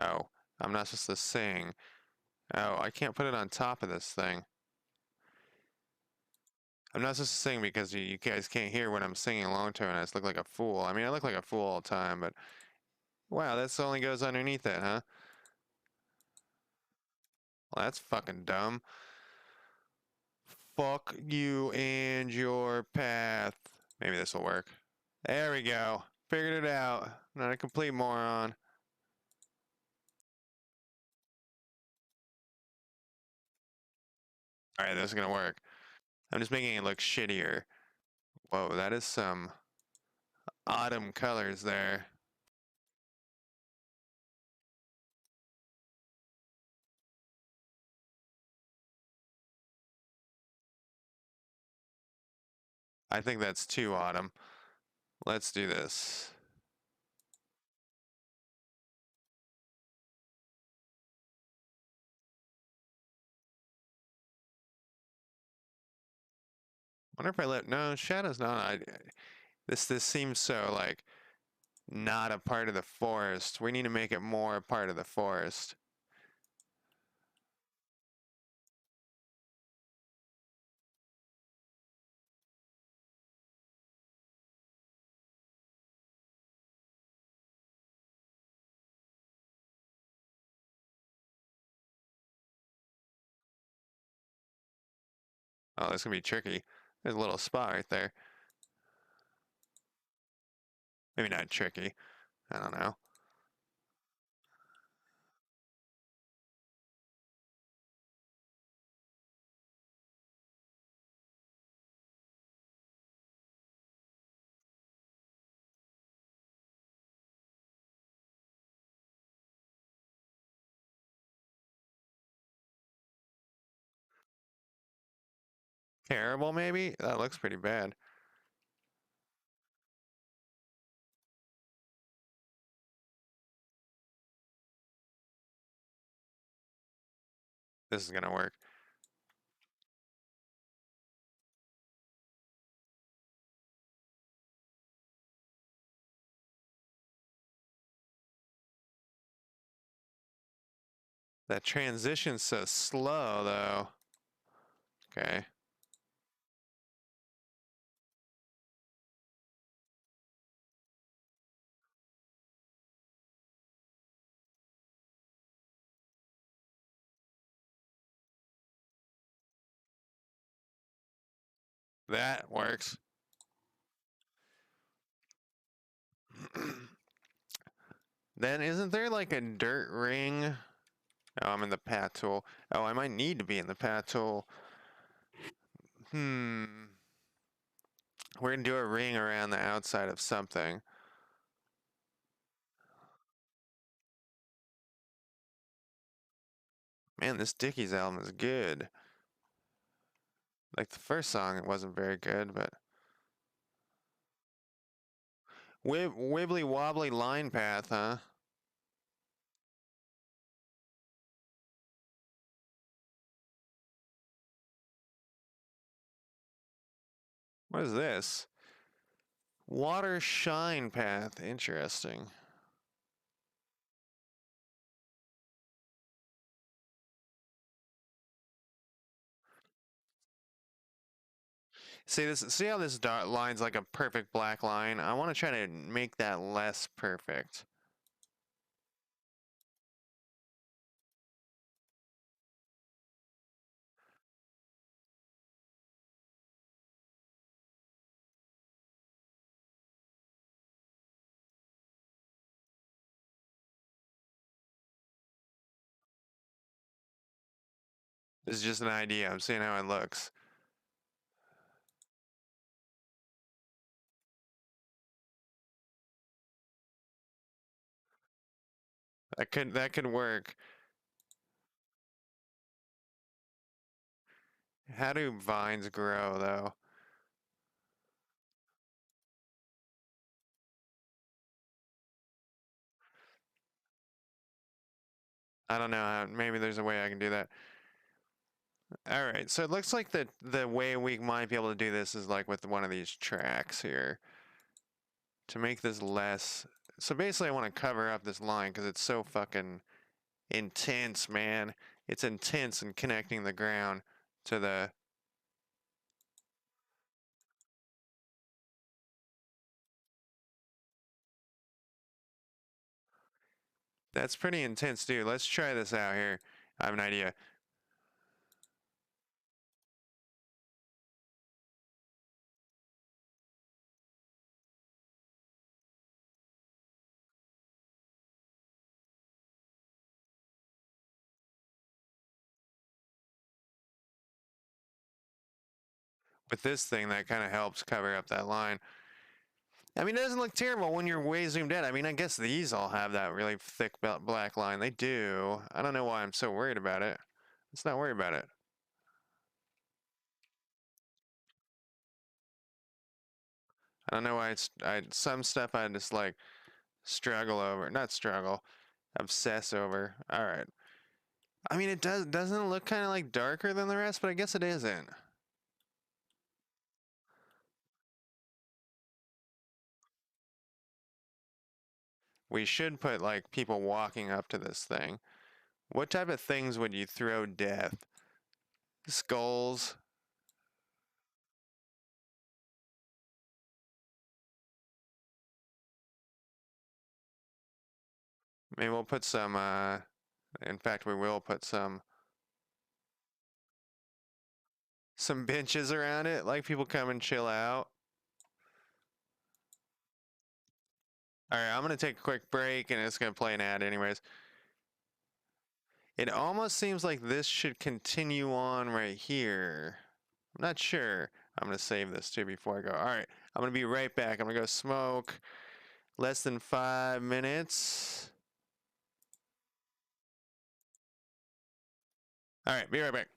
Oh, I'm not supposed to sing. Oh, I can't put it on top of this thing. I'm not supposed to sing because you guys can't hear what I'm singing along to, and I just look like a fool. I mean, I look like a fool all the time, but wow, this only goes underneath it, huh? Well, that's fucking dumb. Fuck you and your path. Maybe this will work. There we go. Figured it out. Not a complete moron. Alright, this is gonna work. I'm just making it look shittier. Whoa, that is some autumn colors there. I think that's too autumn. Let's do this. Wonder if I let no shadows not. This seems so like not a part of the forest. We need to make it more a part of the forest. Oh, this gonna be tricky. There's a little spot right there. Maybe not tricky. I don't know. Terrible, maybe? That looks pretty bad. This is gonna work. That transition's so slow, though. Okay. That works. Then isn't there like a dirt ring? Oh, I'm in the path tool. Oh, I might need to be in the path tool. Hmm. We're gonna do a ring around the outside of something. Man, this Dickies album is good. Like the first song, it wasn't very good, but Wibbly wobbly line path, huh? What is this? Water shine path. Interesting. See this? See how this dot line's like a perfect black line? I want to try to make that less perfect. This is just an idea. I'm seeing how it looks. That could work. How do vines grow though? I don't know how, maybe there's a way I can do that. All right, so it looks like the way we might be able to do this is like with one of these tracks here to make this less. So basically, I want to cover up this line because it's so fucking intense, man. It's intense in connecting the ground to the. That's pretty intense, dude. Let's try this out here. I have an idea. with this thing, that kind of helps cover up that line. I mean, it doesn't look terrible when you're way zoomed in. I mean, I guess these all have that really thick black line. They do. I don't know why I'm so worried about it. Let's not worry about it. I don't know why some stuff I just like struggle over. Not struggle, obsess over. All right. I mean, doesn't it look kind of like darker than the rest, but I guess it isn't. We should put like people walking up to this thing. What type of things would you throw death? Skulls? Maybe we'll put some, in fact, we will put some benches around it, like people come and chill out. All right, I'm gonna take a quick break and it's gonna play an ad anyways. It almost seems like this should continue on right here. I'm not sure. I'm gonna save this too before I go. All right, I'm gonna be right back. I'm gonna go smoke. Less than 5 minutes. All right, be right back.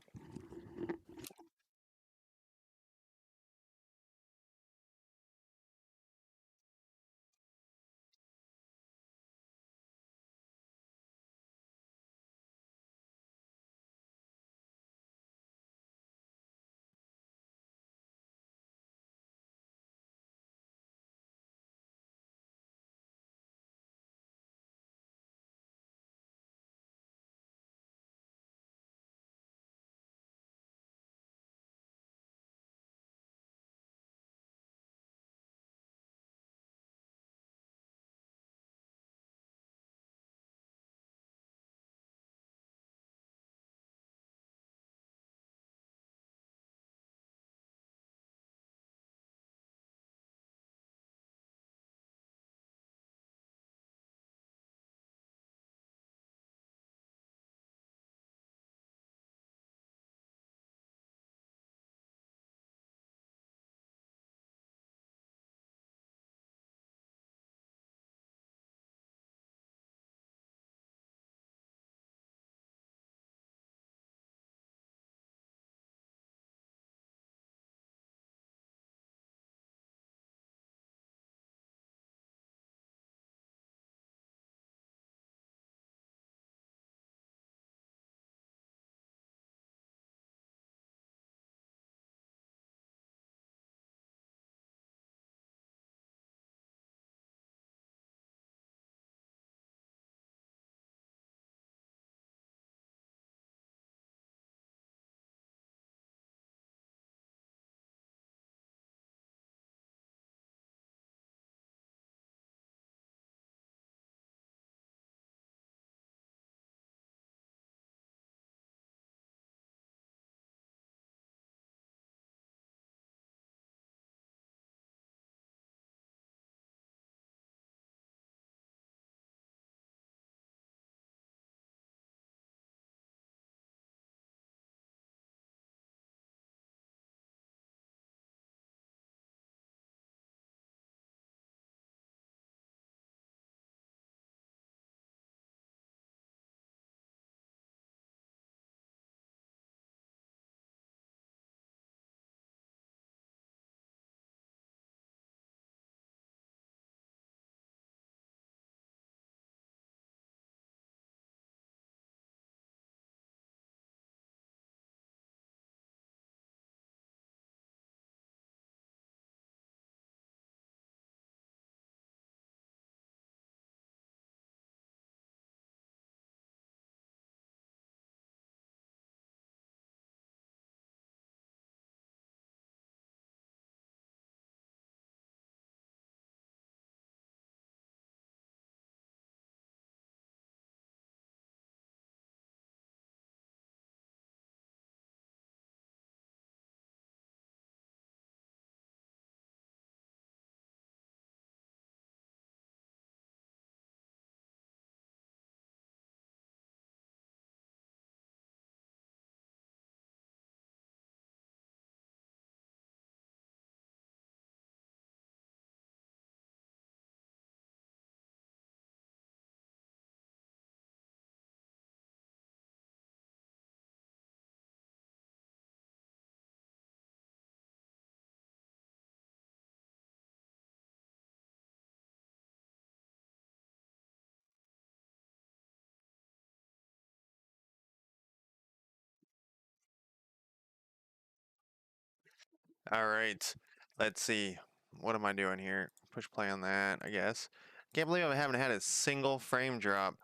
All right. Let's see. What am I doing here? Push play on that, I guess. Can't believe I haven't had a single frame drop.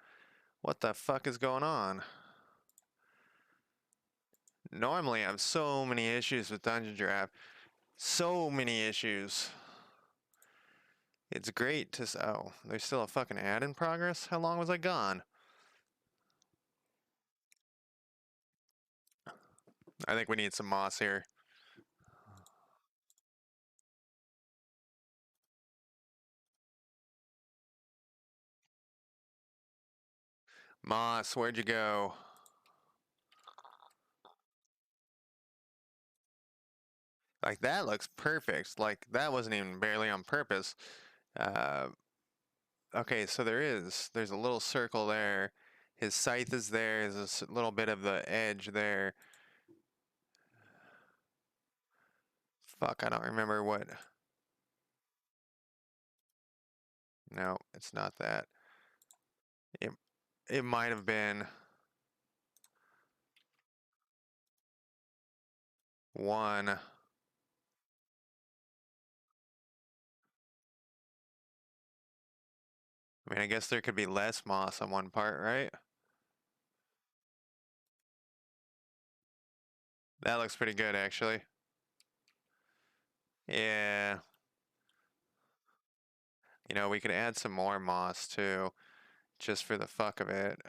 What the fuck is going on? Normally, I have so many issues with Dungeon Draft. So many issues. It's great to... Oh, there's still a fucking ad in progress? How long was I gone? I think we need some moss here. Moss, where'd you go? Like, that looks perfect. Like, that wasn't even barely on purpose. Uh, okay, so there's a little circle there. His scythe is there. There's a little bit of the edge there. Fuck, I don't remember what. No, it's not that. It, it might have been one. I mean, I guess there could be less moss on one part, right? That looks pretty good, actually. Yeah. You know, we could add some more moss, too, just for the fuck of it.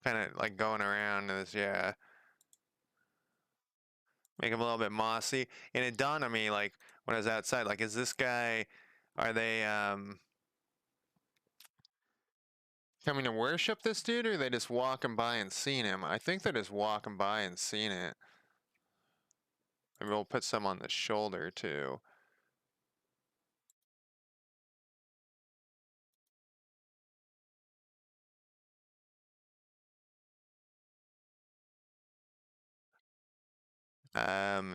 Kind of like going around this, yeah. Make him a little bit mossy. And it dawned on me, like, when I was outside, like, is this guy, are they, coming to worship this dude, or are they just walking by and seeing him? I think they're just walking by and seeing it. Maybe we'll put some on the shoulder, too.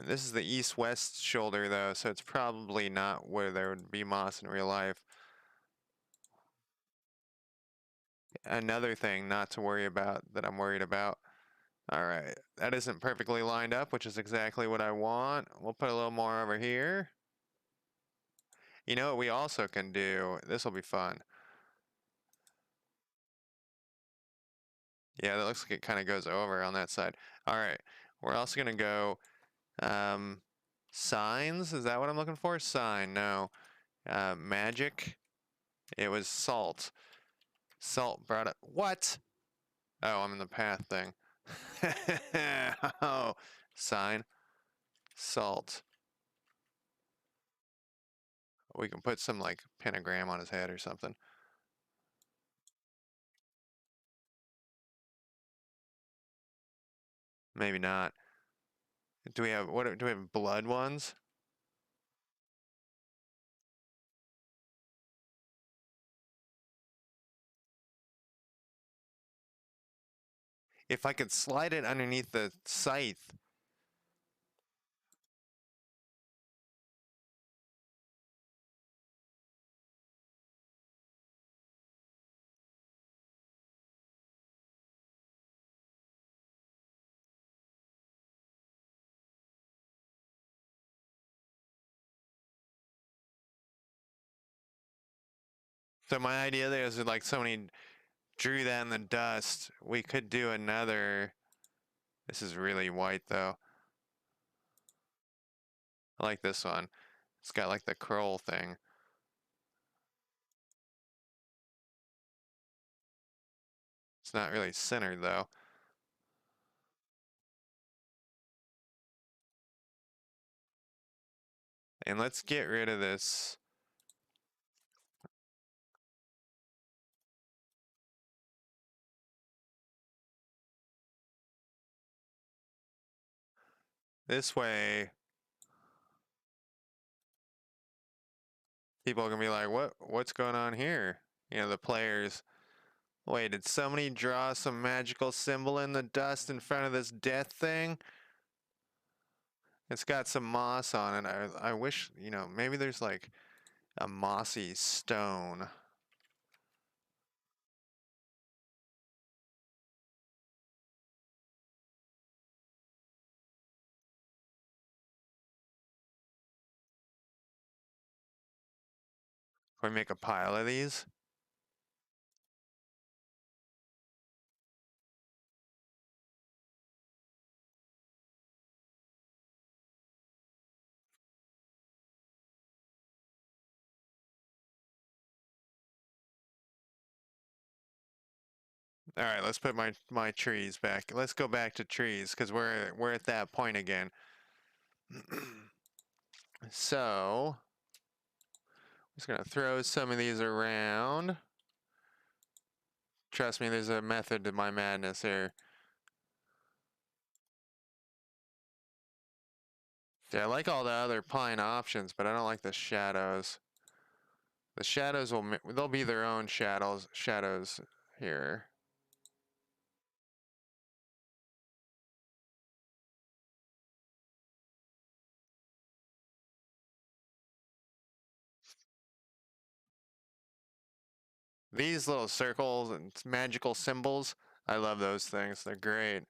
This is the east-west shoulder, though, so it's probably not where there would be moss in real life. Another thing not to worry about that I'm worried about. All right, that isn't perfectly lined up, which is exactly what I want. We'll put a little more over here. You know what we also can do? This will be fun. Yeah, that looks like it kind of goes over on that side. All right, we're also gonna go signs. Is that what I'm looking for? Sign, no. Magic. It was salt. Salt brought up. What? Oh, I'm in the path thing. Oh, sign. Salt. We can put some like pentagram on his head or something. Maybe not. Do we have what? Do we have blood ones? If I could slide it underneath the scythe. So my idea there is that like somebody drew that in the dust. We could do another. This is really white though. I like this one. It's got like the curl thing. It's not really centered though. And let's get rid of this. This way, people are gonna be like, what's going on here? You know, the players. Wait, did somebody draw some magical symbol in the dust in front of this death thing? It's got some moss on it. I wish, you know, maybe there's like a mossy stone. Can we make a pile of these? All right, let's put my trees back. Let's go back to trees because we're at that point again. So, I'm just gonna throw some of these around. Trust me, there's a method to my madness here. Yeah, I like all the other pine options, but I don't like the shadows. The shadows they'll be their own shadows here. These little circles and magical symbols, I love those things. They're great.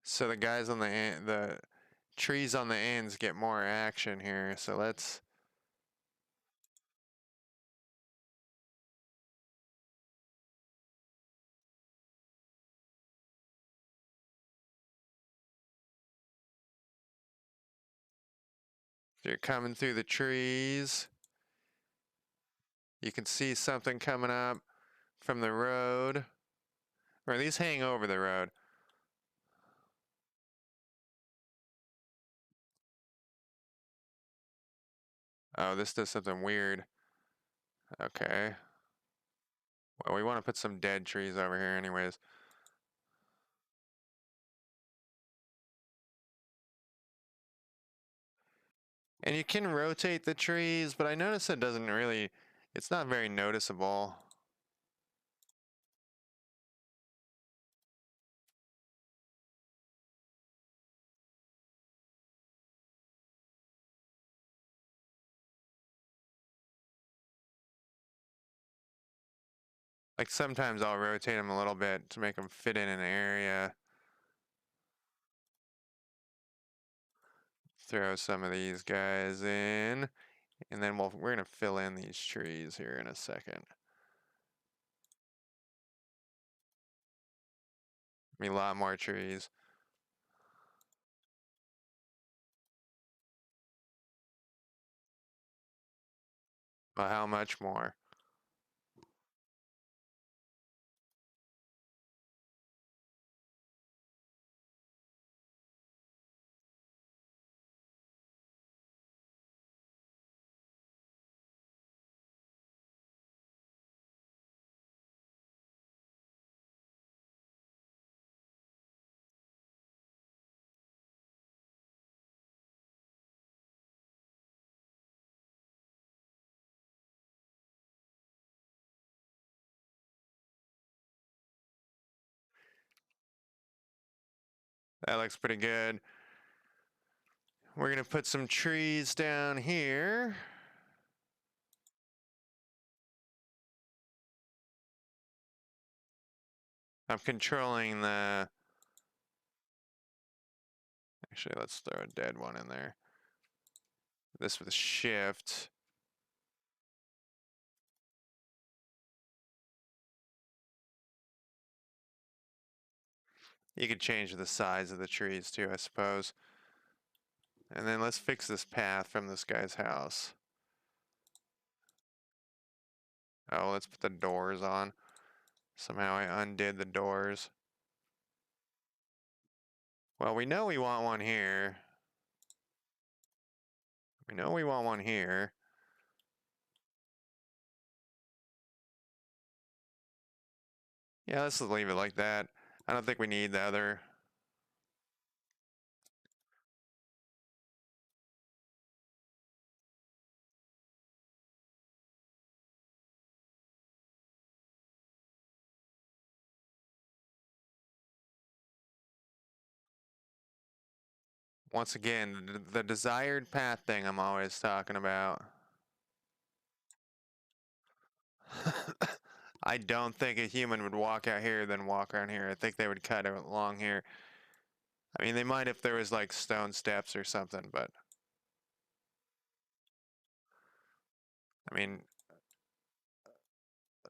So the guys on the trees on the ends get more action here. So let's. If you're coming through the trees, you can see something coming up from the road. Or these hang over the road. Oh, this does something weird. Okay. Well, we want to put some dead trees over here anyways. And you can rotate the trees, but I notice it doesn't really, it's not very noticeable. Like sometimes I'll rotate them a little bit to make them fit in an area. Throw some of these guys in, and then we're gonna fill in these trees here in a second. I mean, a lot more trees. But how much more? That looks pretty good. We're gonna put some trees down here. I'm controlling the. Actually, let's throw a dead one in there. This with shift. You could change the size of the trees too, I suppose. And then let's fix this path from this guy's house. Oh, let's put the doors on. Somehow I undid the doors. Well, we know we want one here. We know we want one here. Yeah, let's just leave it like that. I don't think we need the other. Once again, the desired path thing I'm always talking about. I don't think a human would walk out here then walk around here. I think they would cut along here. I mean, they might if there was like stone steps or something, but I mean,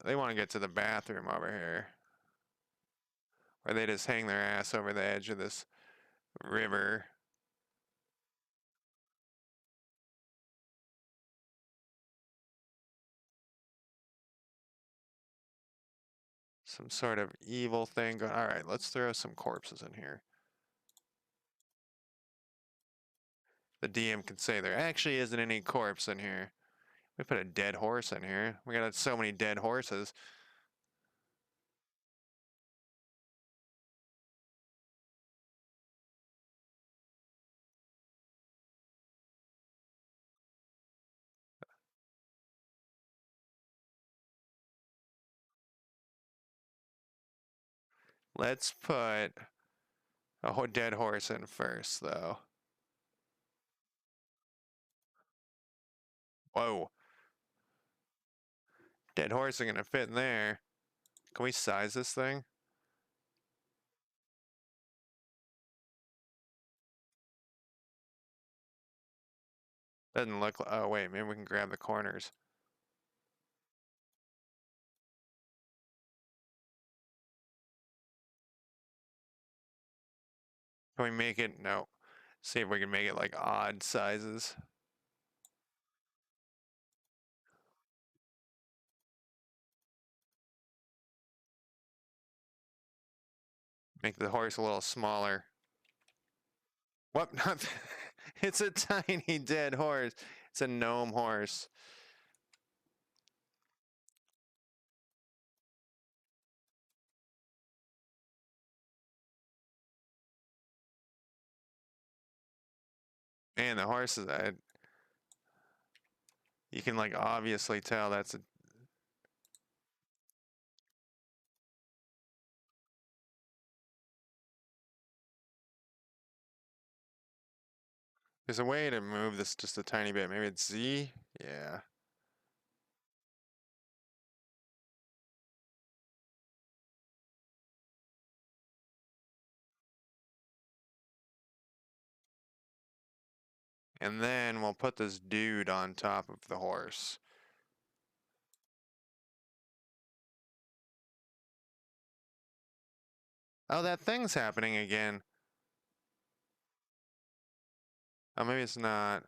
they want to get to the bathroom over here. Or they just hang their ass over the edge of this river. Some sort of evil thing going. All right, let's throw some corpses in here. The DM can say there actually isn't any corpse in here. We put a dead horse in here. We got so many dead horses. Let's put a dead horse in first, though. Whoa. Dead horse are gonna fit in there. Can we size this thing? Doesn't look like, oh wait, maybe we can grab the corners. Can we make it? No. See if we can make it like odd sizes. Make the horse a little smaller. What? Not it's a tiny dead horse. It's a gnome horse. Man, the horse is you can like obviously tell that's a there's a way to move this just a tiny bit. Maybe it's Z? Yeah. And then we'll put this dude on top of the horse. Oh, that thing's happening again. Oh, maybe it's not.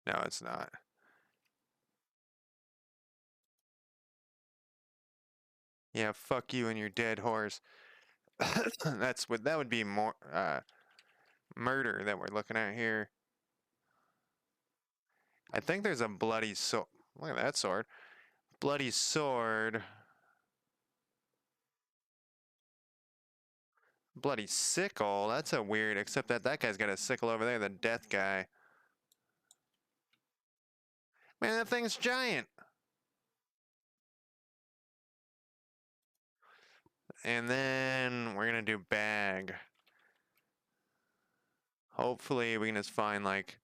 No, it's not. Yeah, fuck you and your dead horse. That would be more murder that we're looking at here. I think there's a bloody sword. Look at that sword. Bloody sword. Bloody sickle. That's a weird, except that guy's got a sickle over there, the death guy. Man, that thing's giant. And then we're gonna do bag. Hopefully we can just find like,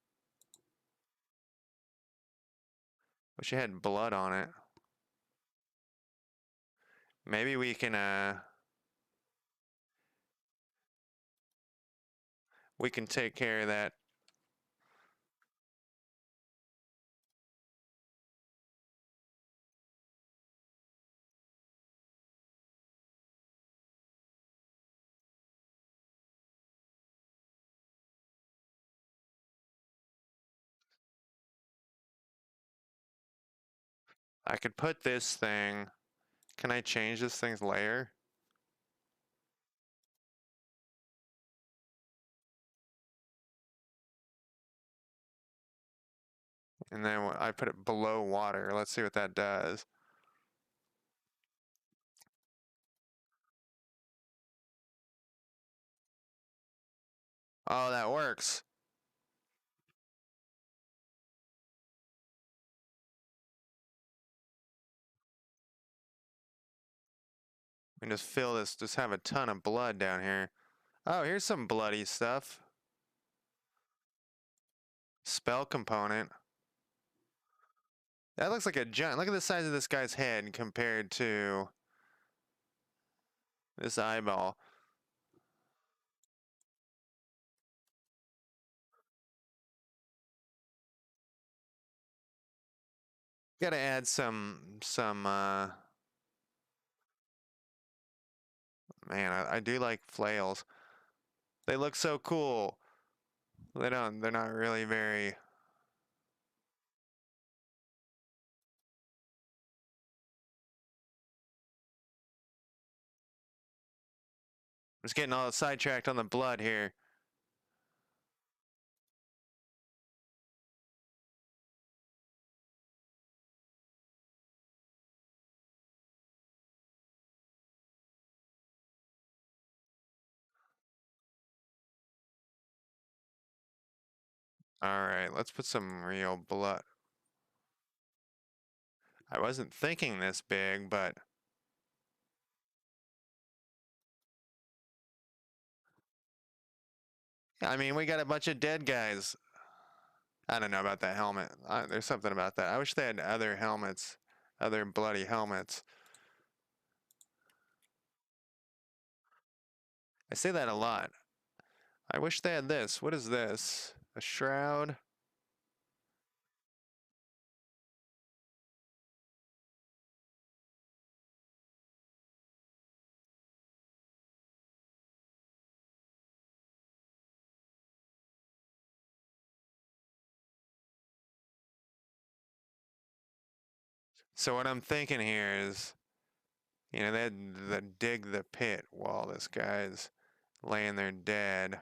wish it had blood on it. Maybe we can take care of that. I could put this thing, can I change this thing's layer? And then I put it below water. Let's see what that does. Oh, that works. We can just fill this, just have a ton of blood down here. Oh, here's some bloody stuff. Spell component. That looks like a giant. Look at the size of this guy's head compared to this eyeball. Gotta add man, I do like flails. They look so cool. They're not really very. Just getting all sidetracked on the blood here. Alright, let's put some real blood. I wasn't thinking this big, but I mean, we got a bunch of dead guys. I don't know about that helmet. There's something about that. I wish they had other helmets, other bloody helmets. I say that a lot. I wish they had this. What is this? A shroud? So what I'm thinking here is, they had to dig the pit while this guy's laying there dead.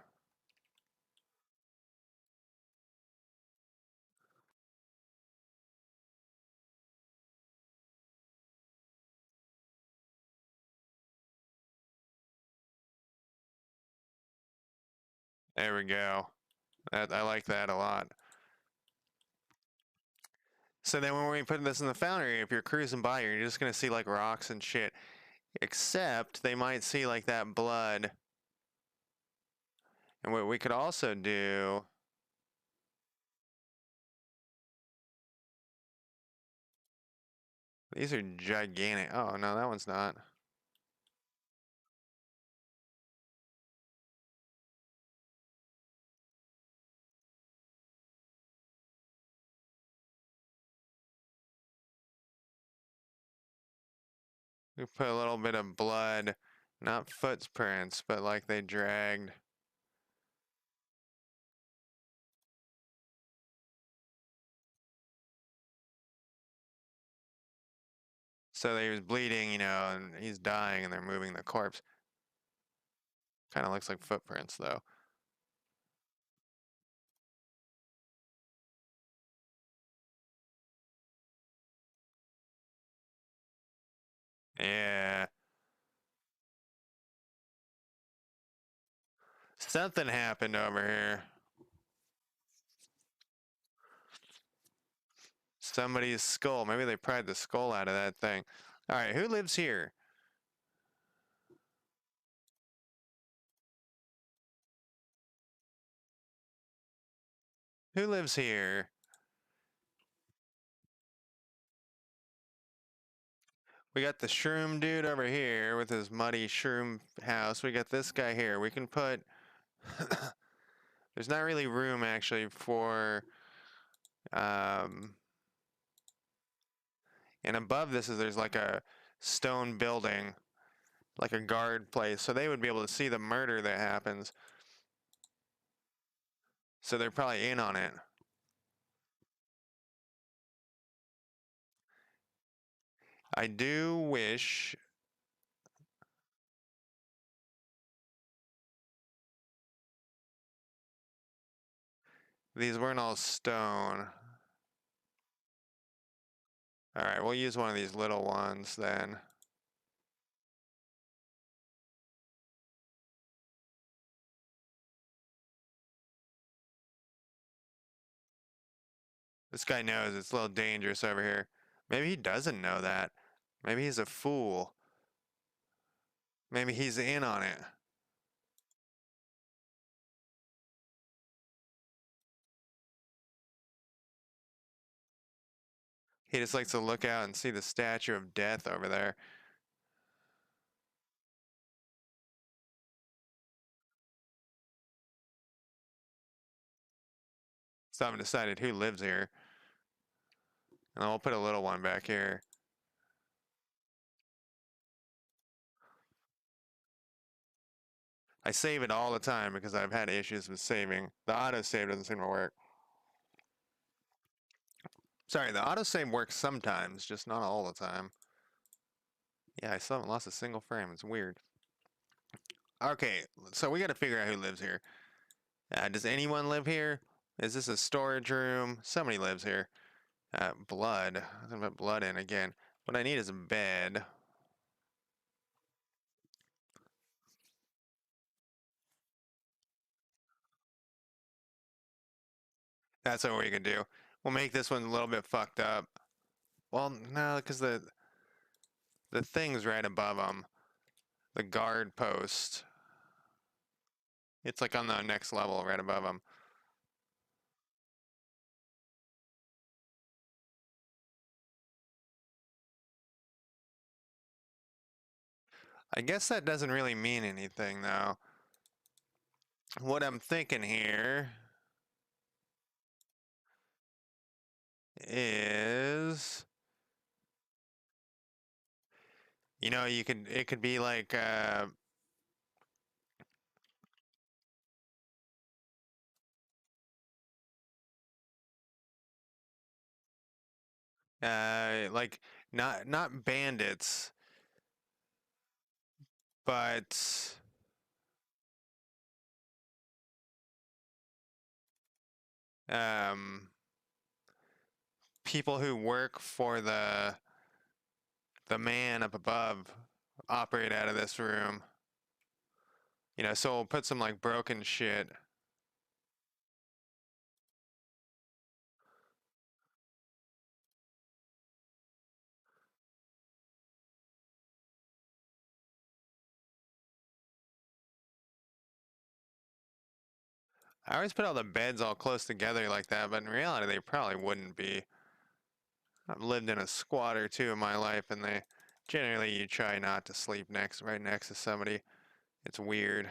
There we go. I like that a lot. So then when we put this in the foundry, if you're cruising by, you're just gonna see like rocks and shit. Except they might see like that blood. And what we could also do, these are gigantic. Oh no, that one's not. We put a little bit of blood, not footprints, but like they dragged. So he was bleeding, and he's dying and they're moving the corpse. Kind of looks like footprints though. Yeah. Something happened over here. Somebody's skull. Maybe they pried the skull out of that thing. All right, who lives here? Who lives here? We got the shroom dude over here with his muddy shroom house. We got this guy here. We can put. There's not really room actually for. Um, and above this there's like a stone building, like a guard place, so they would be able to see the murder that happens. So they're probably in on it. I do wish. These weren't all stone. Alright, we'll use one of these little ones then. This guy knows it's a little dangerous over here. Maybe he doesn't know that. Maybe he's a fool. Maybe he's in on it. He just likes to look out and see the statue of death over there. Still haven't decided who lives here. And I'll put a little one back here. I save it all the time because I've had issues with saving. The autosave doesn't seem to work. Sorry, the autosave works sometimes, just not all the time. Yeah, I still haven't lost a single frame. It's weird. Okay, so we gotta figure out who lives here. Does anyone live here? Is this a storage room? Somebody lives here. Blood. I'm gonna put blood in again. What I need is a bed. That's what we can do. We'll make this one a little bit fucked up. Well, no, because the thing's right above them. The guard post. It's like on the next level, right above them. I guess that doesn't really mean anything, though. What I'm thinking here is, you know, it could be like like not bandits, but um people who work for the man up above operate out of this room. You know, so we'll put some like broken shit. I always put all the beds all close together like that, but in reality they probably wouldn't be. I've lived in a squat or two in my life, and they generally you try not to sleep right next to somebody. It's weird.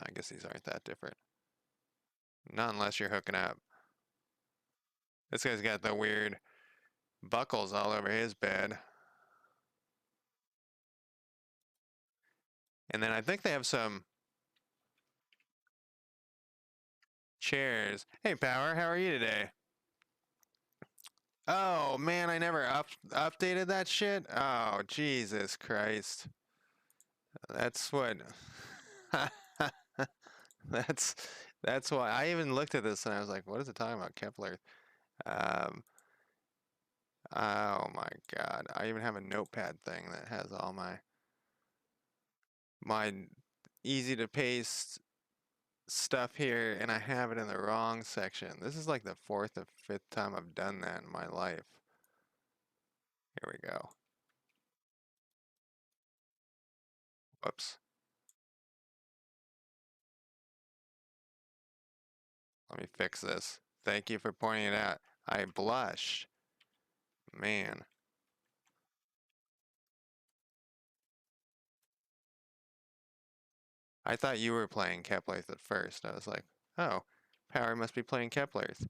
I guess these aren't that different. Not unless you're hooking up. This guy's got the weird buckles all over his bed. And then I think they have some chairs. Hey, Power, how are you today? Oh, man, I never updated that shit? Oh, Jesus Christ. That's what... that's that's why I even looked at this and I was like, what is it talking about, Kepler? Um, oh my God. I even have a notepad thing that has all my easy to paste stuff here, and I have it in the wrong section. This is like the fourth or fifth time I've done that in my life. Here we go. Whoops. Let me fix this. Thank you for pointing it out. I blushed. Man. I thought you were playing Kepler's at first. I was like, oh, Power must be playing Kepler's.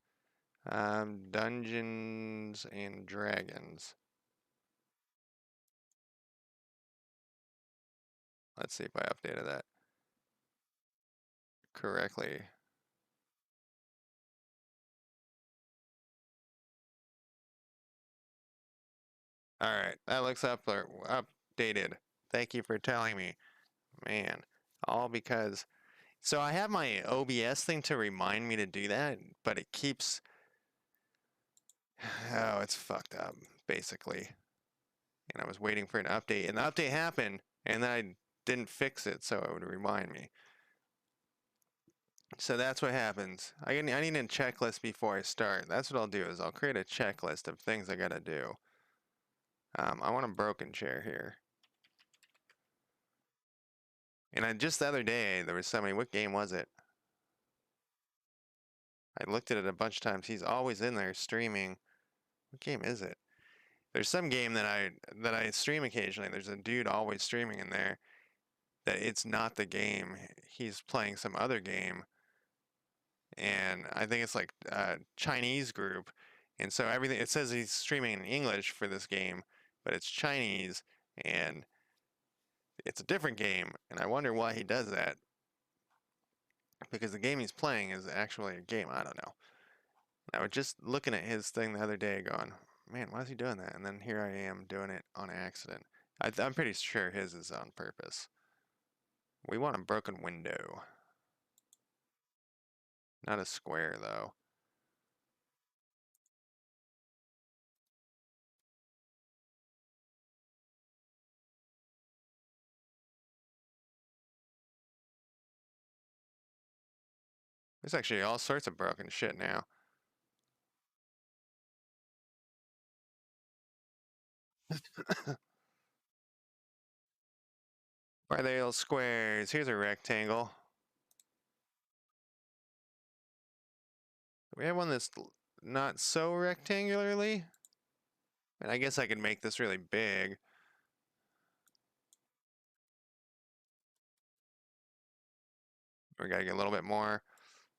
Dungeons and Dragons. Let's see if I updated that correctly. Alright, that looks updated. Thank you for telling me. Man, all because... So I have my OBS thing to remind me to do that, but it keeps... Oh, it's fucked up, basically. And I was waiting for an update, and the update happened, and then I didn't fix it, so it would remind me. So that's what happens. I need a checklist before I start. That's what I'll do, is I'll create a checklist of things I gotta do. I want a broken chair here. And just the other day, there was somebody, what game was it? I looked at it a bunch of times. He's always in there streaming. What game is it? There's some game that I stream occasionally. There's a dude always streaming in there. that it's not the game. He's playing some other game, and I think it's like a Chinese group. And so everything, it says he's streaming in English for this game, but it's Chinese and it's a different game. And I wonder why he does that, because the game he's playing is actually a game. I don't know. I was just looking at his thing the other day going, man, why is he doing that? And then here I am doing it on accident. I'm pretty sure his is on purpose. We want a broken window. Not a square, though. There's actually all sorts of broken shit now. Why are they all squares? Here's a rectangle. We have one that's not so rectangularly. And I guess I could make this really big. We gotta get a little bit more.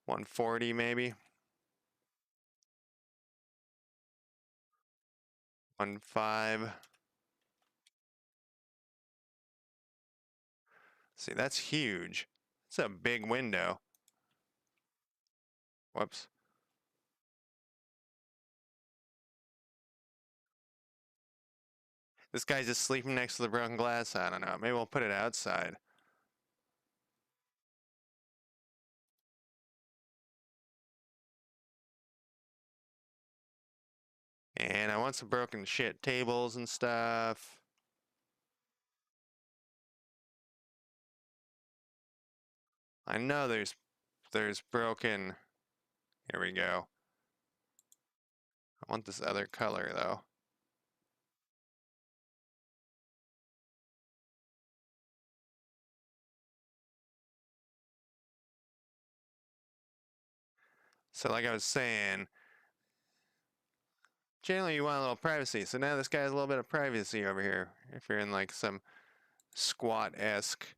140 maybe. 1.5. See, that's huge. It's a big window. Whoops. This guy's just sleeping next to the broken glass. I don't know. Maybe we'll put it outside. And I want some broken shit tables and stuff. I know there's broken. Here we go. I want this other color though. So like I was saying, generally you want a little privacy. So now this guy has a little bit of privacy over here. If you're in like some squat-esque.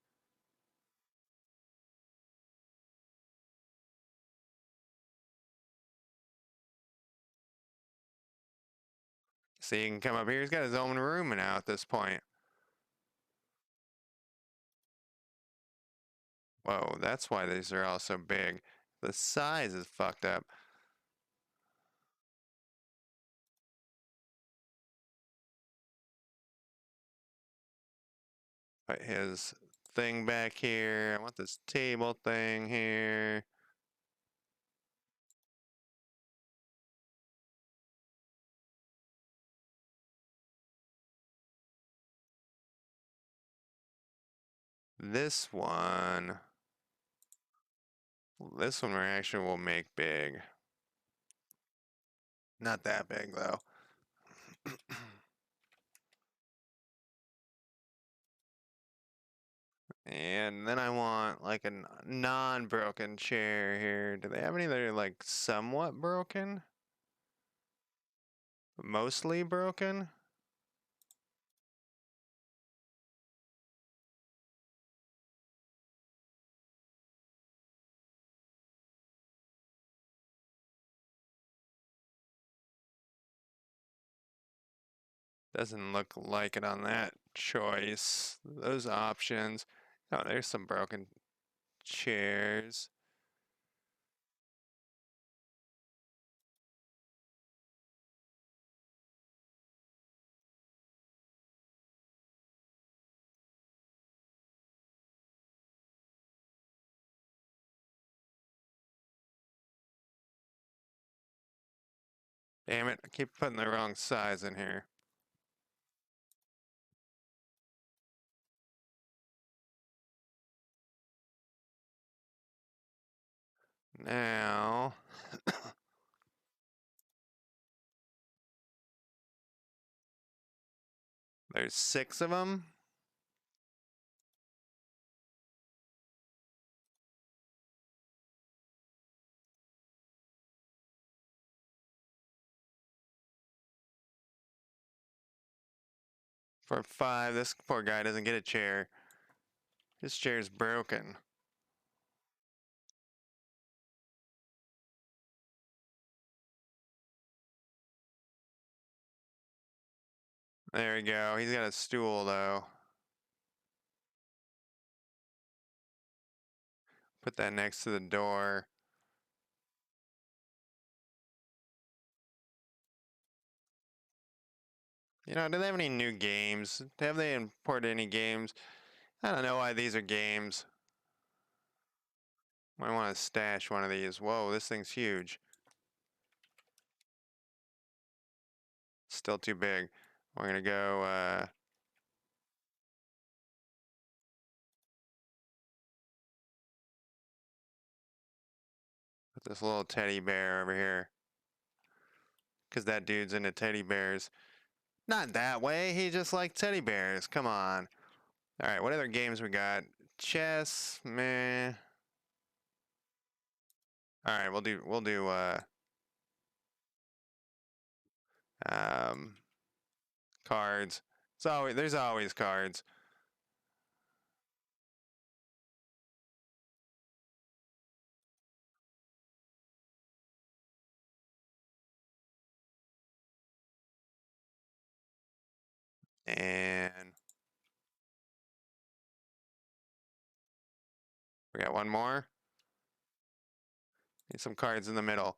So you can come up here. He's got his own room now at this point. Whoa, that's why these are all so big. The size is fucked up. Put his thing back here. I want this table thing here. This one we actually will make big. Not that big though. And then I want like a non-broken chair here. Do they have any that are like somewhat broken? Mostly broken? Doesn't look like it on that choice. Those options. Oh, there's some broken chairs. Damn it, I keep putting the wrong size in here. Now, there's 6 of them. For 5, this poor guy doesn't get a chair. This chair's broken. There we go. He's got a stool, though. Put that next to the door. You know, do they have any new games? Have they imported any games? I don't know why these are games. Might want to stash one of these. Whoa, this thing's huge. Still too big. We're gonna go, put this little teddy bear over here. Because that dude's into teddy bears. Not that way, he just likes teddy bears. Come on. Alright, what other games we got? Chess, meh. Alright, um, cards. There's always cards. And we got one more. Need some cards in the middle.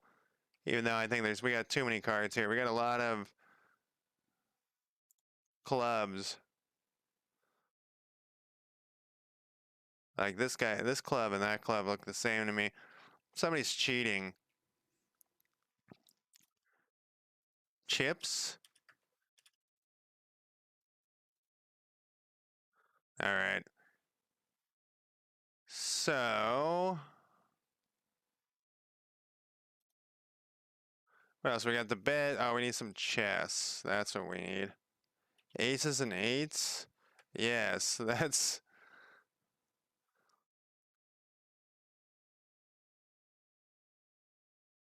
Even though I think we got too many cards here. We got a lot of clubs. Like this club and that club look the same to me. Somebody's cheating. Chips? Alright. So, what else? We got the bed. Oh, we need some chess. That's what we need. Aces and eights? Yes, that's...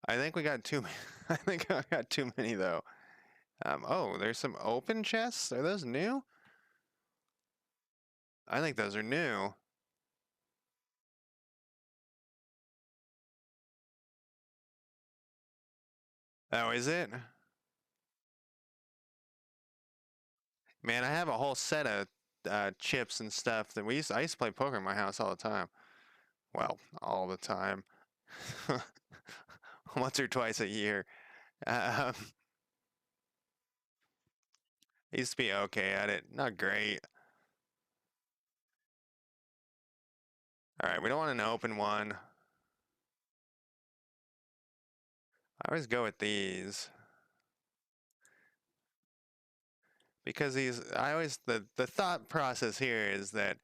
I think we got too many. I think I got too many, though. Oh, there's some open chests? Are those new? I think those are new. Oh, is it? Man, I have a whole set of chips and stuff that I used to play poker in my house all the time. Well, all the time. Once or twice a year. Um, I used to be okay at it. Not great. Alright, we don't want an open one. I always go with these. Because the thought process here is that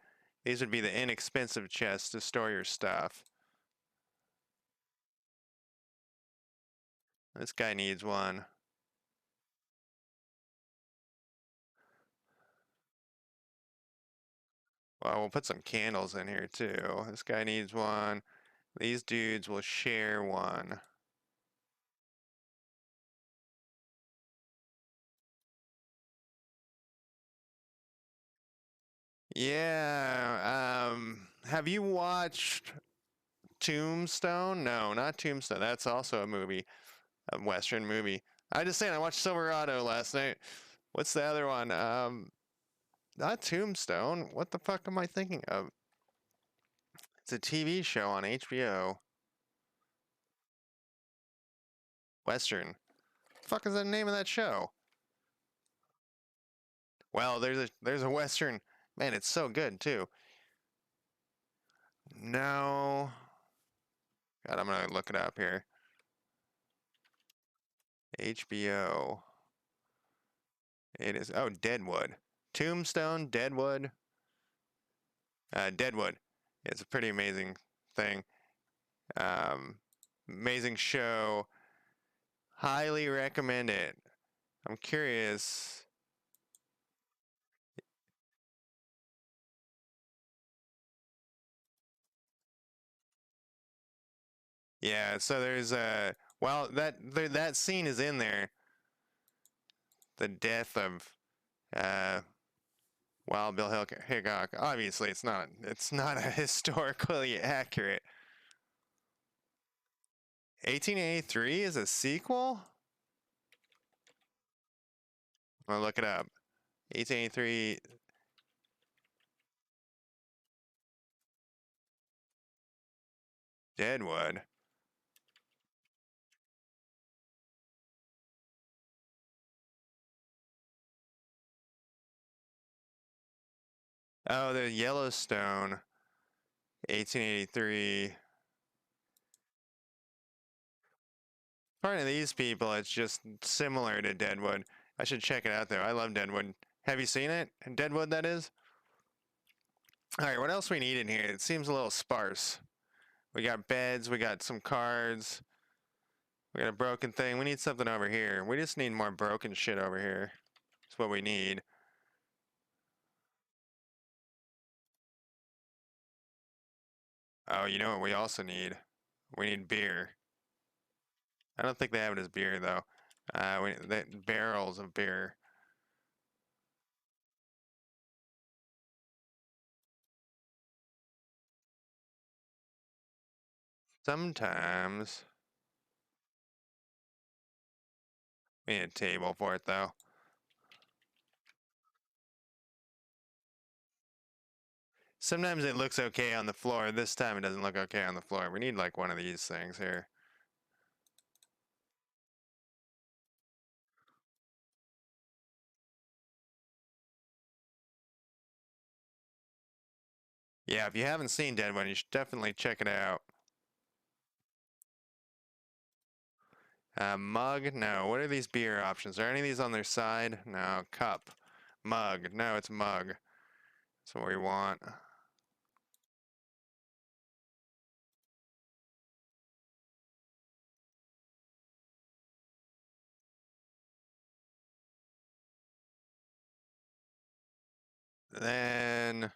these would be the inexpensive chests to store your stuff. This guy needs one. Well, we'll put some candles in here too. This guy needs one. These dudes will share one. Yeah, have you watched Tombstone? No, not Tombstone. That's also a movie, a Western movie. I just saying I watched Silverado last night. What's the other one? Not Tombstone. What the fuck am I thinking of? It's a TV show on HBO. Western. Fuck is the name of that show? Well, there's a Western. Man, it's so good too. No. God, I'm gonna look it up here. HBO. It is. Oh, Deadwood. Tombstone, Deadwood. Deadwood. It's a pretty amazing thing. Um, Amazing show. Highly recommend it. I'm curious. Yeah, so there's well that scene is in there. The death of uh Wild Bill Hickok. Obviously, it's not. It's not a historically accurate. 1883 is a sequel. I'm gonna look it up. 1883. Deadwood. Oh, the Yellowstone. 1883. According to these people, it's just similar to Deadwood. I should check it out though. I love Deadwood. Have you seen it? Deadwood, that is. All right, what else we need in here? It seems a little sparse. We got beds. We got some cards. We got a broken thing. We need something over here. We just need more broken shit over here. That's what we need. Oh, you know what we also need? We need beer. I don't think they have it as beer though. Barrels of beer. Sometimes we need a table for it though. Sometimes it looks okay on the floor. This time it doesn't look okay on the floor. We need like one of these things here. Yeah, if you haven't seen Deadwood, you should definitely check it out. Mug? No. What are these beer options? Are any of these on their side? No. Cup. Mug. No, it's mug. That's what we want. Then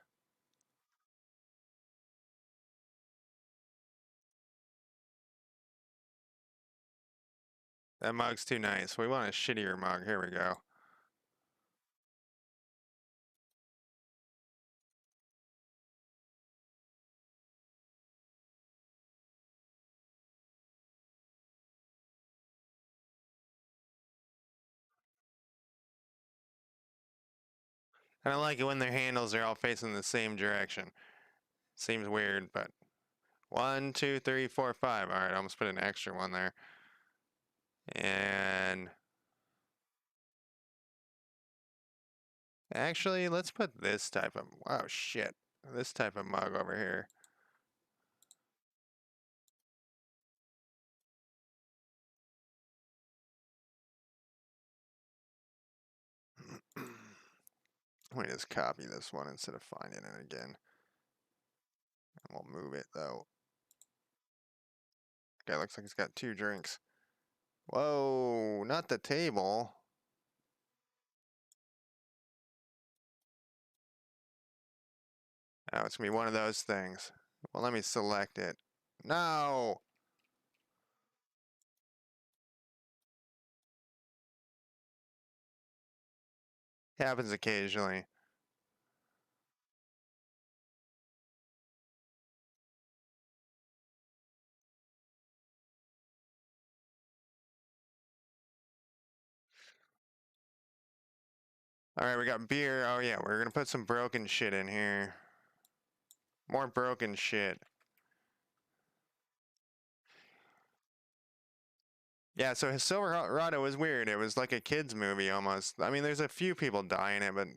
that mug's too nice. We want a shittier mug. Here we go. I don't like it when their handles are all facing the same direction. Seems weird, but 1, 2, 3, 4, 5. All right, I almost put an extra one there. And actually, let's put this type of, oh shit, this type of mug over here. Let me just copy this one instead of finding it again. And we'll move it though. Okay, looks like he's got 2 drinks. Whoa, not the table. Oh, it's gonna be one of those things. Well, let me select it. No! Happens occasionally. Alright, we got beer. Oh yeah, we're gonna put some broken shit in here. More broken shit. Yeah, so his Silverado was weird. It was like a kid's movie almost. I mean, there's a few people die in it, but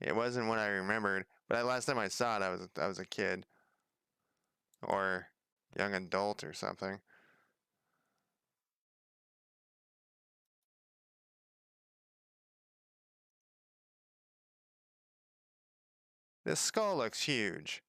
it wasn't what I remembered. But last time I saw it, I was a kid or young adult or something. This skull looks huge.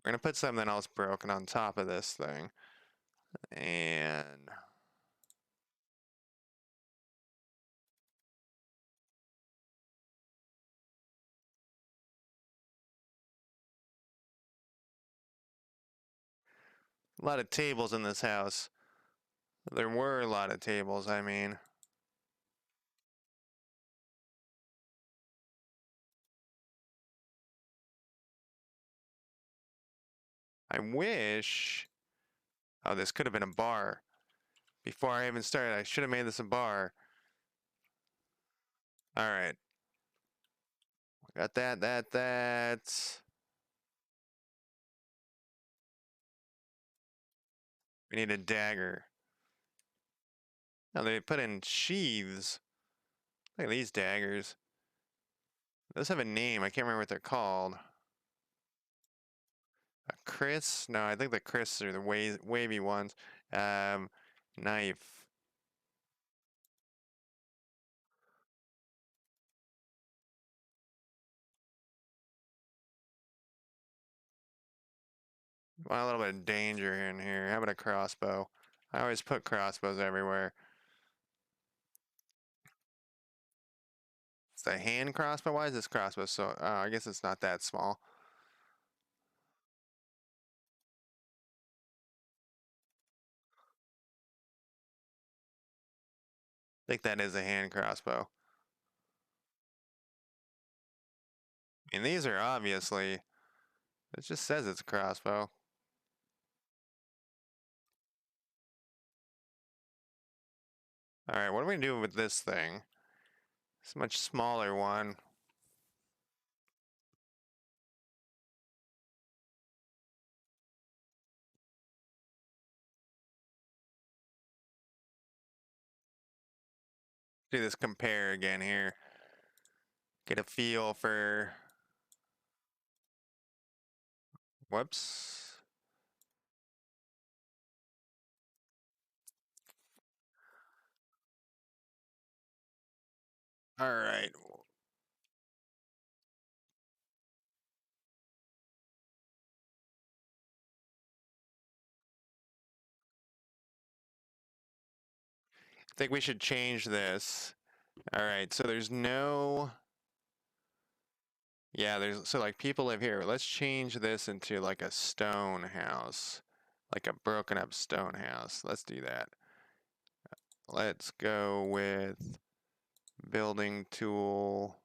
We're gonna put something else broken on top of this thing. And A lot of tables in this house. There were a lot of tables, I mean. I wish... Oh, this could have been a bar. Before I even started, I should have made this a bar. Alright. Got that. We need a dagger. Now they put in sheaths. Look at these daggers. Those have a name. I can't remember what they're called. A Chris? No, I think the Chris are the wavy ones. Knife. Want a little bit of danger in here. How about a crossbow? I always put crossbows everywhere. It's a hand crossbow? Why is this crossbow so... Oh, I guess it's not that small. I think that is a hand crossbow. I mean, these are obviously... It just says it's a crossbow. Alright, what are we gonna do with this thing? It's a much smaller one. Do this compare again here. Get a feel for... Whoops. Alright. I think we should change this. Alright, so there's no... Yeah, there's... So, like, people live here. Let's change this into, like, a stone house. Like a broken up stone house. Let's do that. Let's go with... Building tool...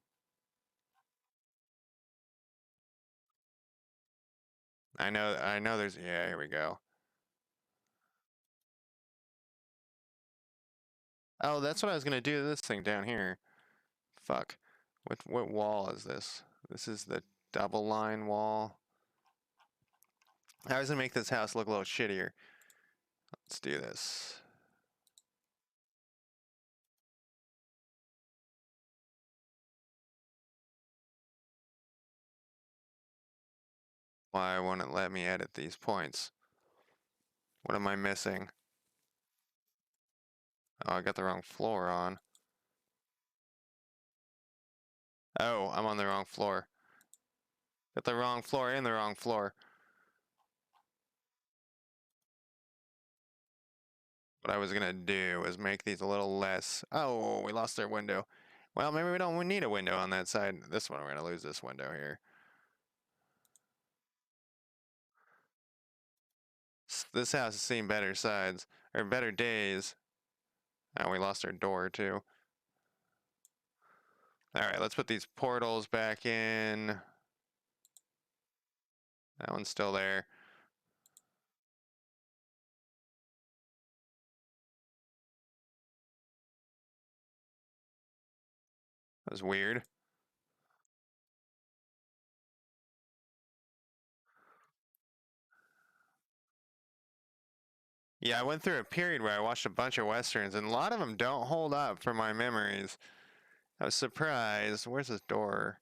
I know there's... Yeah, here we go. Oh, that's what I was gonna do to this thing down here. Fuck. What wall is this? This is the double line wall. I was gonna make this house look a little shittier. Let's do this. Why won't it let me edit these points? What am I missing? Oh, I got the wrong floor on. Oh, I'm on the wrong floor. Got the wrong floor and the wrong floor. What I was gonna do was make these a little less... Oh, we lost our window. Well, maybe we don't need a window on that side. This one, we're gonna lose this window here. This house has seen better sides, or better days. Oh, we lost our door too. Alright, let's put these portals back in. That one's still there. That was weird. Yeah, I went through a period where I watched a bunch of westerns, and a lot of them don't hold up for my memories. I was surprised. Where's this door?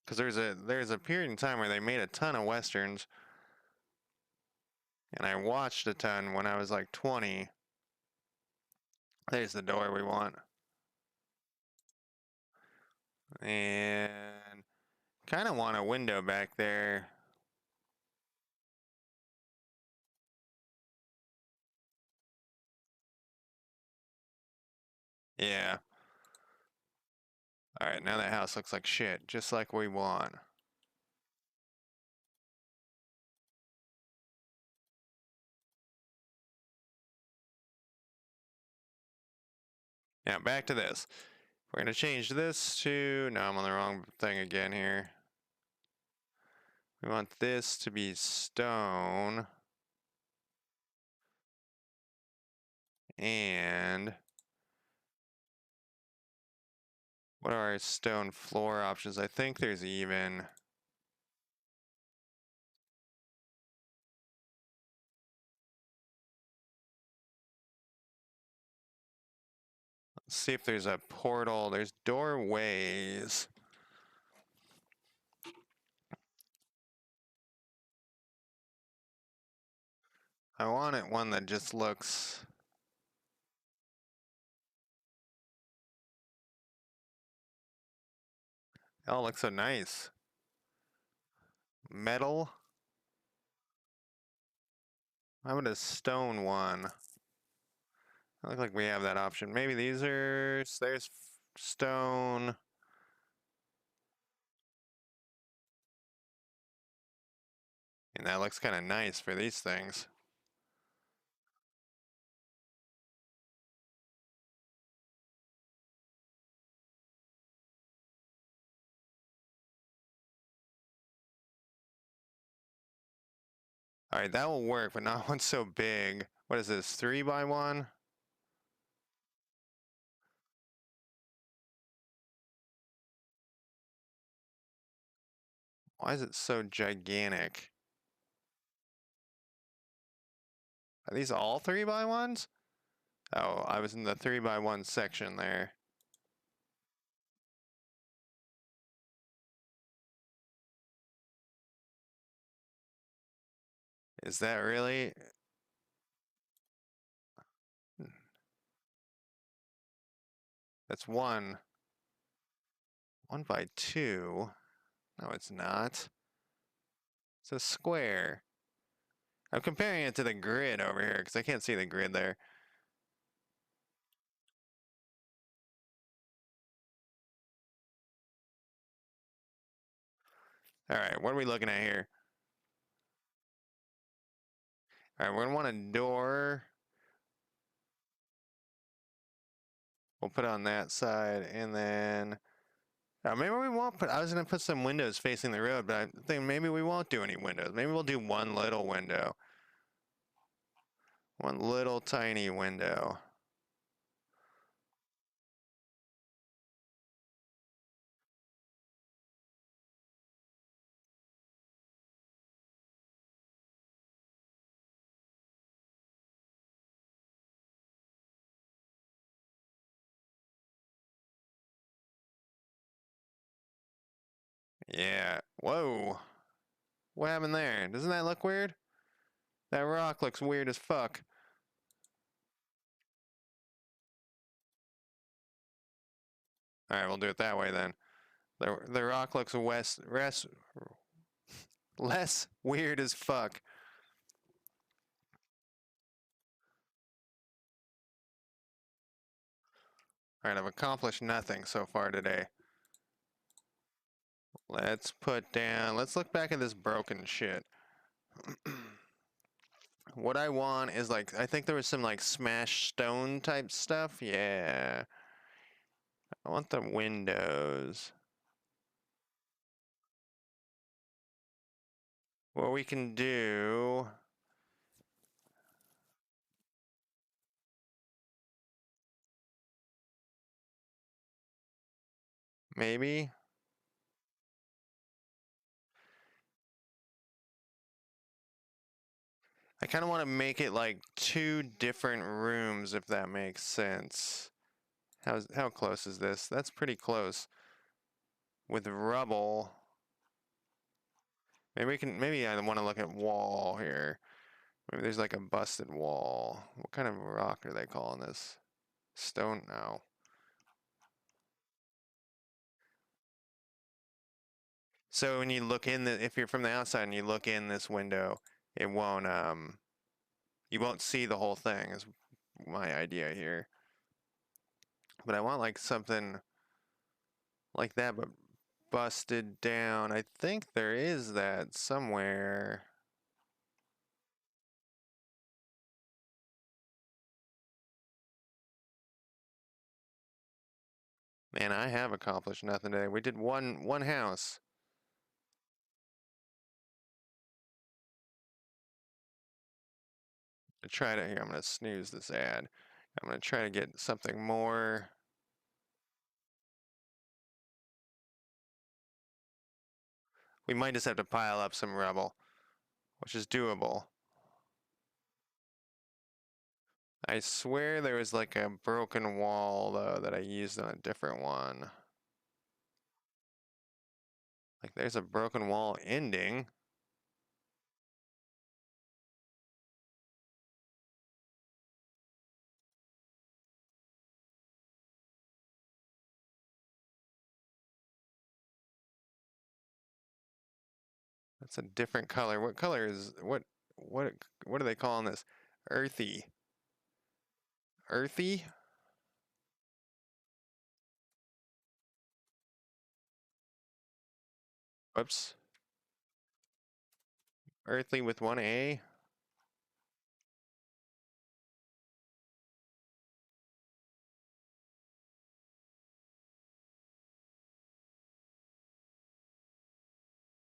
Because there's a period in time where they made a ton of westerns, and I watched a ton when I was like 20. There's the door we want. And kind of want a window back there. Yeah. Alright, now that house looks like shit, just like we want. Now back to this. We're going to change this to... No, I'm on the wrong thing again here. We want this to be stone. And what are our stone floor options? I think there's even... Let's see if there's a portal. There's doorways. I want it one that just looks... Oh, it looks so nice. Metal. How about a stone one? I look like we have that option. Maybe these are... There's stone. And that looks kind of nice for these things. All right, that will work, but not one so big. What is this, 3x1? Why is it so gigantic? Are these all 3x1s? Oh, I was in the 3x1 section there. Is that really? That's one. 1x2? No, it's not. It's a square. I'm comparing it to the grid over here because I can't see the grid there. All right, what are we looking at here? All right, we're gonna want a door. We'll put it on that side, and then maybe we won't put. I was gonna put some windows facing the road, but I think maybe we won't do any windows. Maybe we'll do one little window, one little tiny window. Yeah. Whoa. What happened there? Doesn't that look weird? That rock looks weird as fuck. All right, we'll do it that way then. The rock looks less weird as fuck. All right, I've accomplished nothing so far today. Let's put down. Let's look back at this broken shit. What I want is like, I think there was some like smashed stone type stuff. Yeah. I want the windows. What we can do. Maybe. I kind of want to make it like two different rooms, if that makes sense. How close is this? That's pretty close. With rubble. Maybe I want to look at wall here. Maybe there's like a busted wall. What kind of rock are they calling this? Stone? No. So when you look in if you're from the outside and you look in this window, it won't, you won't see the whole thing is my idea here. But I want like something like that, but busted down. I think there is that somewhere. Man, I have accomplished nothing today. We did one house. Here, I'm gonna snooze this ad. I'm gonna try to get something more. We might just have to pile up some rubble, which is doable. I swear there was like a broken wall though that I used on a different one. Like there's a broken wall ending. That's a different color. What color is what are they calling this? Earthy. Earthy? Whoops. Earthy with one A?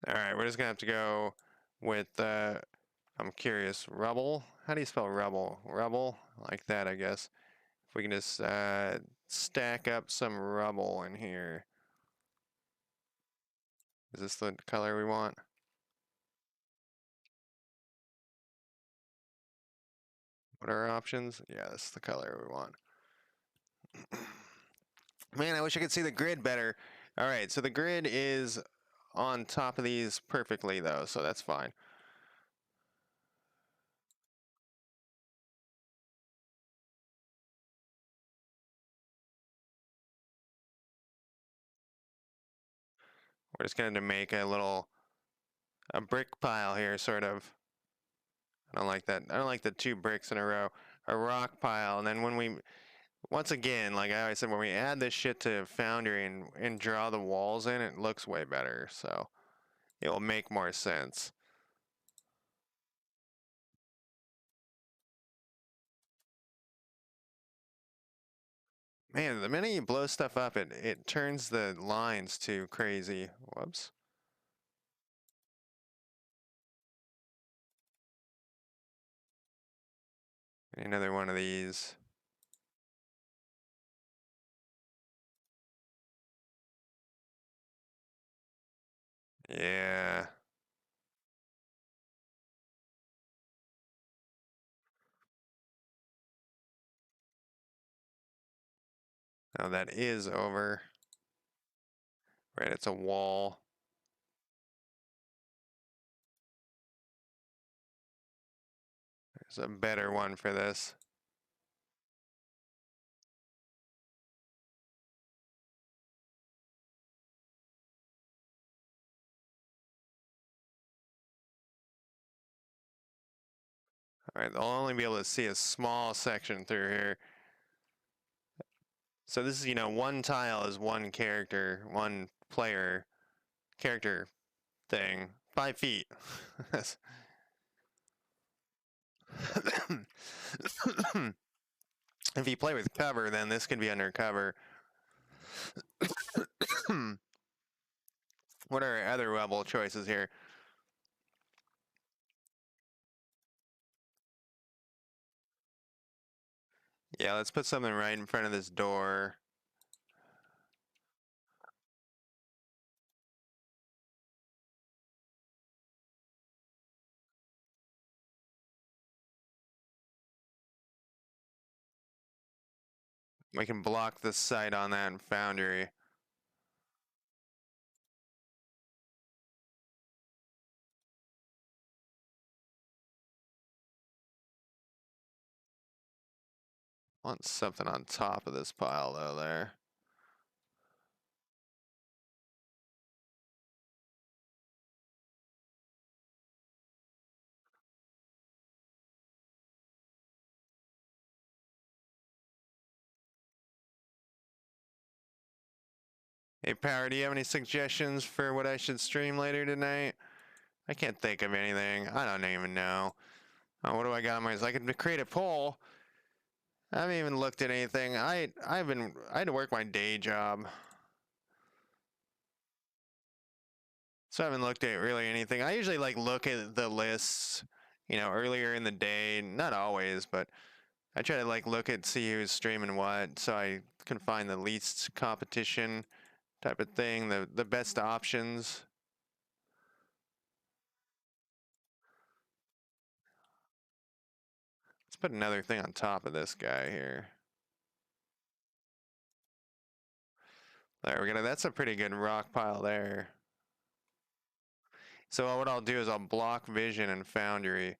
Alright, we're just gonna have to go with I'm curious, rubble? How do you spell rubble? Rubble? Like that, I guess. If we can just stack up some rubble in here. Is this the color we want? What are our options? Yeah, this is the color we want. Man, I wish I could see the grid better. All right, so the grid is on top of these perfectly though, so that's fine. We're just going to make a brick pile here, sort of. I don't like that. I don't like the two bricks in a row. A rock pile, and then when we, once again, like I always said, when we add this shit to Foundry and draw the walls in, it looks way better, so it will make more sense. Man, the minute you blow stuff up, it turns the lines too crazy. Whoops. Another one of these. Yeah. Now that is over. Right, it's a wall. There's a better one for this. Alright, I'll only be able to see a small section through here. So this is, one tile is one character, one player character thing. 5 feet. If you play with cover, then this could be under cover. What are our other rubble choices here? Yeah, let's put something right in front of this door. We can block the sight on that in Foundry. Want something on top of this pile though there. Hey Power, do you have any suggestions for what I should stream later tonight? I can't think of anything. I don't even know. What do I got on my list? I could create a poll. I haven't even looked at anything. I had to work my day job, so I haven't looked at really anything. I usually like look at the lists, earlier in the day. Not always, but I try to like look at see who's streaming what, so I can find the least competition type of thing, the best options. Let's put another thing on top of this guy here. There we go. That's a pretty good rock pile there. So what I'll do is I'll block vision and foundry.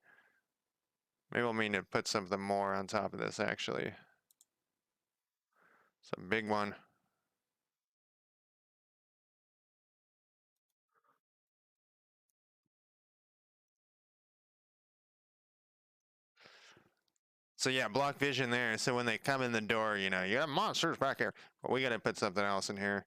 Maybe we'll mean to put something more on top of this actually. Some big one. So yeah, block vision there. So when they come in the door, you got monsters back here. But we gotta put something else in here.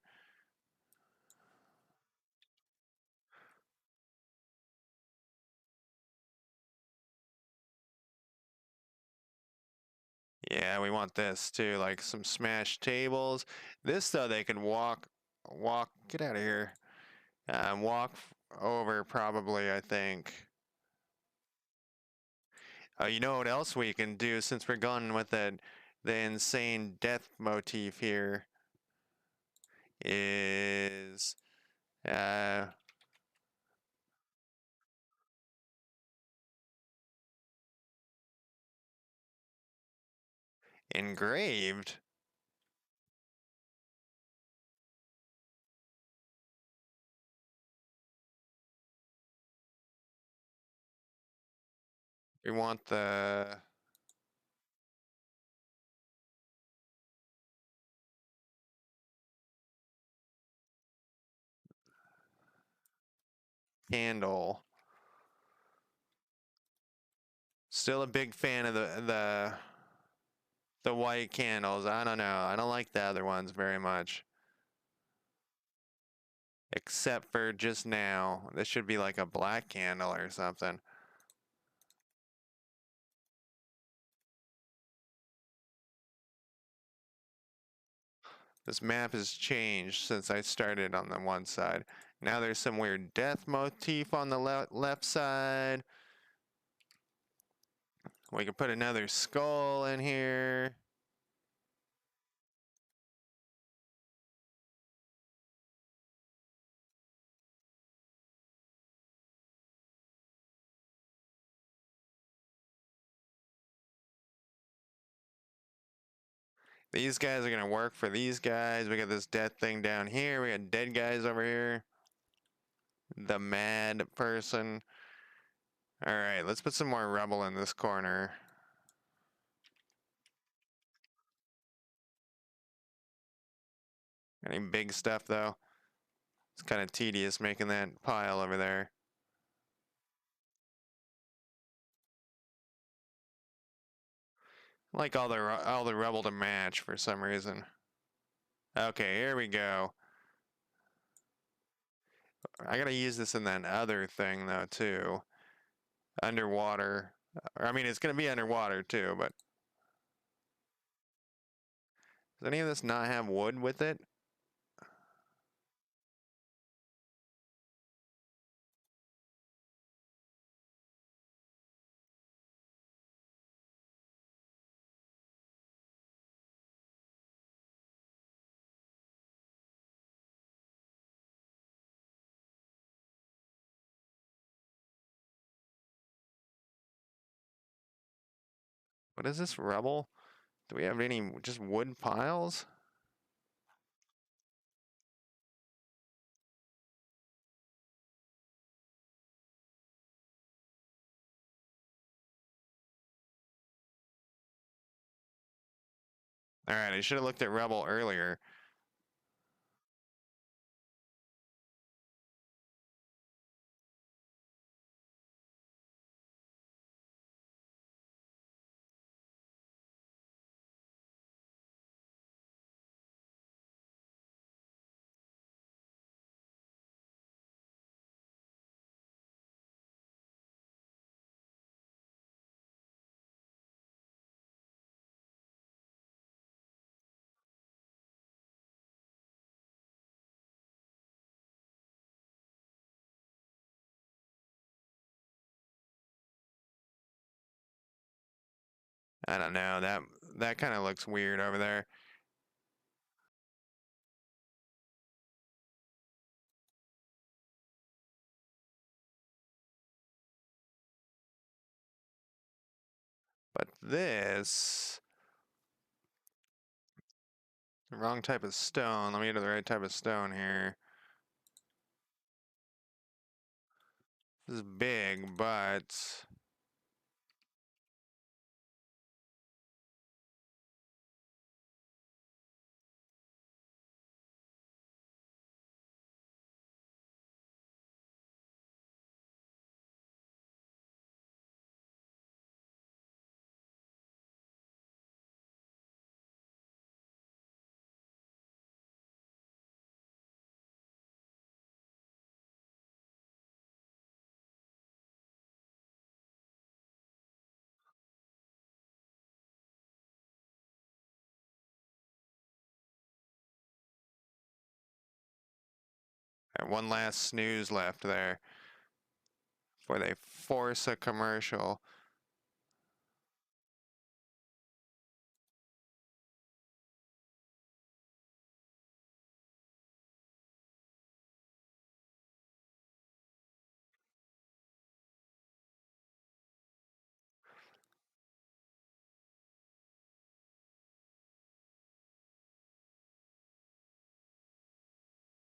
Yeah, we want this too, like some smashed tables. This though, they can walk. Get out of here. Walk over probably. I think. You know what else we can do since we're going with the insane death motif here is uh, engraved. We want the candle. Still a big fan of the white candles. I don't know. I don't like the other ones very much. Except for just now. This should be like a black candle or something. This map has changed since I started on the one side. Now there's some weird death motif on the left side. We can put another skull in here. These guys are going to work for these guys. We got this death thing down here. We got dead guys over here. The mad person. All right, let's put some more rubble in this corner. Any big stuff though? It's kind of tedious making that pile over there. I like all the rubble to match for some reason. Okay, here we go. I gotta use this in that other thing though too. Underwater. I mean, it's gonna be underwater too, but does any of this not have wood with it? What is this rubble? Do we have any just wood piles? Alright, I should have looked at rubble earlier. I don't know. That kind of looks weird over there. But this, the wrong type of stone. Let me get to the right type of stone here. This is big, but one last snooze left there before they force a commercial.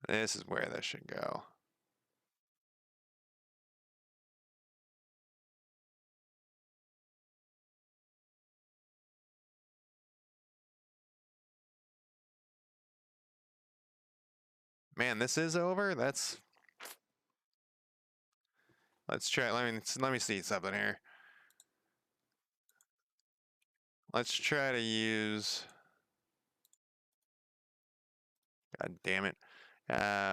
This is where this should go. Man, this is over? Let's try. Let me see something here. Let's try to use. God damn it.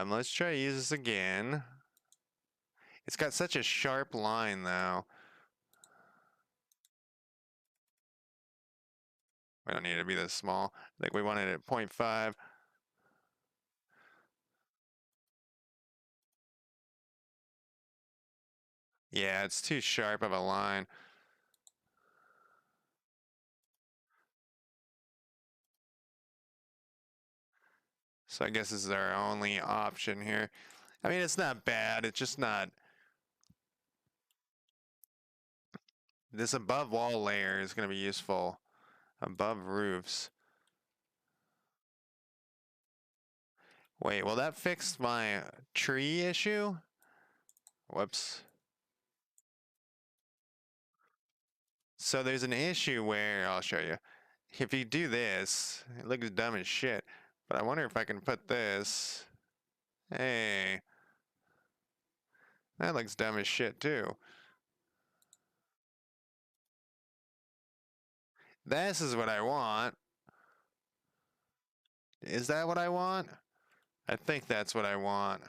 Let's try to use this again. It's got such a sharp line, though. We don't need it to be this small. I think we want it at 0.5. Yeah, it's too sharp of a line. So I guess this is our only option here. I mean, it's not bad. It's just not. This above wall layer is going to be useful. Above roofs. Wait, will that fix my tree issue? Whoops. So there's an issue where, I'll show you. If you do this, it looks dumb as shit. But I wonder if I can put this. Hey. That looks dumb as shit too. This is what I want. Is that what I want? I think that's what I want.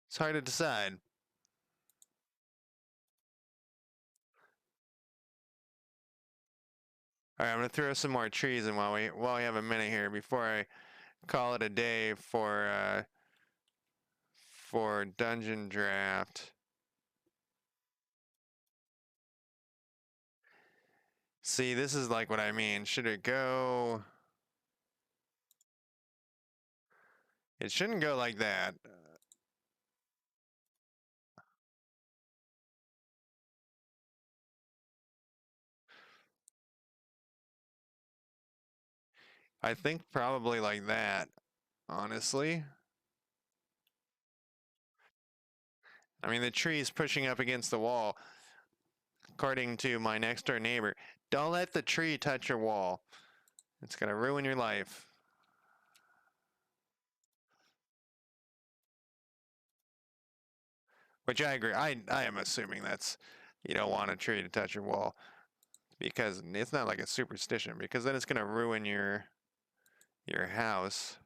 It's hard to decide. All right, I'm gonna throw some more trees in while we have a minute here before I call it a day for Dungeon Draft. See, this is like what I mean. Should it go? It shouldn't go like that. I think probably like that, honestly. I mean, the tree's pushing up against the wall, according to my next door neighbor. Don't let the tree touch your wall. It's gonna ruin your life. Which I agree. I am assuming that's you don't want a tree to touch your wall because it's not like a superstition because then it's gonna ruin your house.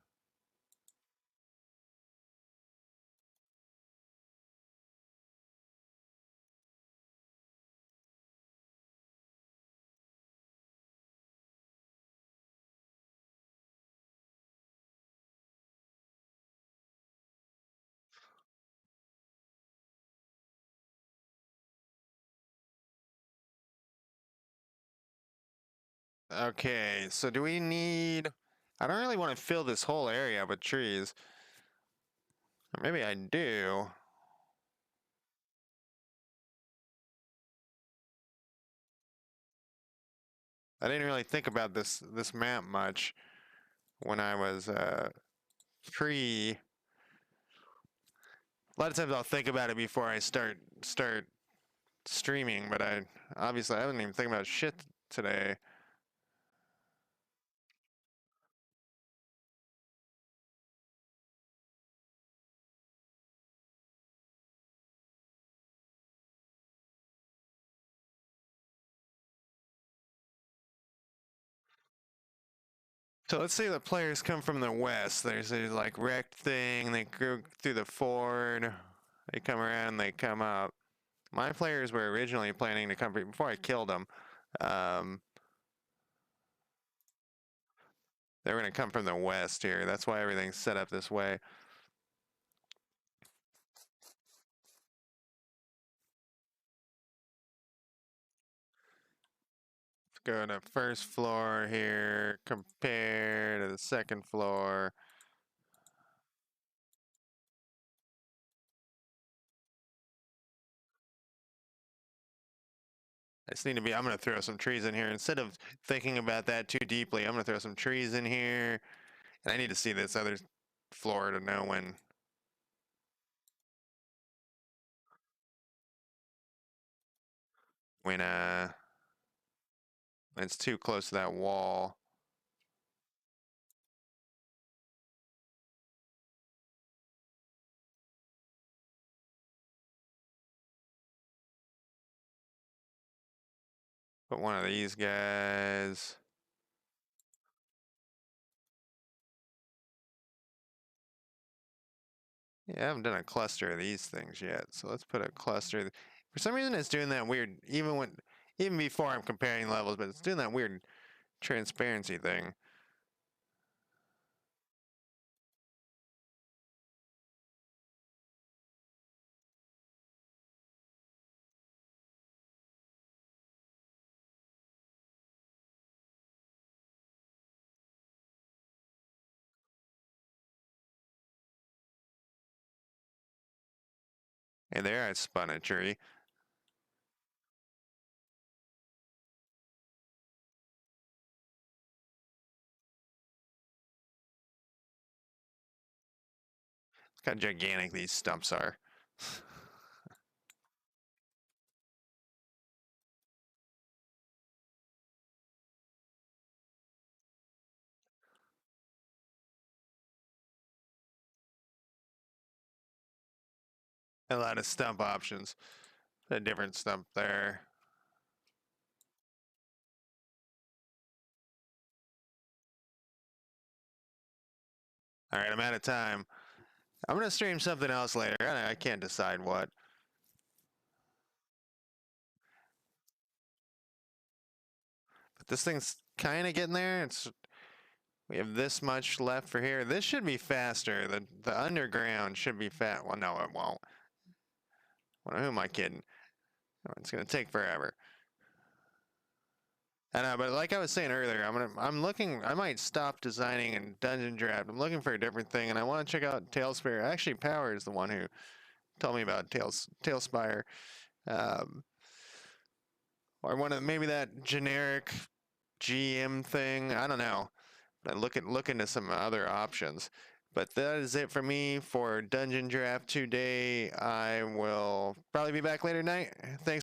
Okay, so do we need... I don't really want to fill this whole area with trees. Or maybe I do. I didn't really think about this map much when I was pre. A lot of times I'll think about it before I start streaming, but I obviously I haven't even think about shit today. So let's say the players come from the west. There's a like wrecked thing. They go through the ford. They come around. They come up. My players were originally planning to come before I killed them. Um, they were going to come from the west here. That's why everything's set up this way. Let's go to first floor here. Compare to the second floor. I just need to be, I'm going to throw some trees in here. Instead of thinking about that too deeply, I'm going to throw some trees in here. And I need to see this other floor to know when it's too close to that wall. Put one of these guys. Yeah, I haven't done a cluster of these things yet. So let's put a cluster. For some reason it's doing that weird, even before I'm comparing levels, but it's doing that weird transparency thing. And there I spun a tree. Look how gigantic these stumps are. A lot of stump options. A different stump there. All right, I'm out of time. I'm gonna stream something else later. I can't decide what. But this thing's kind of getting there. We have this much left for here. This should be faster. The underground should be fat. Well, no, it won't. Well, who am I kidding? It's gonna take forever. I know, but like I was saying earlier, I'm looking. I might stop designing in Dungeon Draft. I'm looking for a different thing, and I want to check out Tailspire. Actually, Power is the one who told me about Tailspire. Um, or one of maybe that generic GM thing. I don't know. But look into some other options. But that is it for me for Dungeon Draft today. I will probably be back later tonight. Thanks.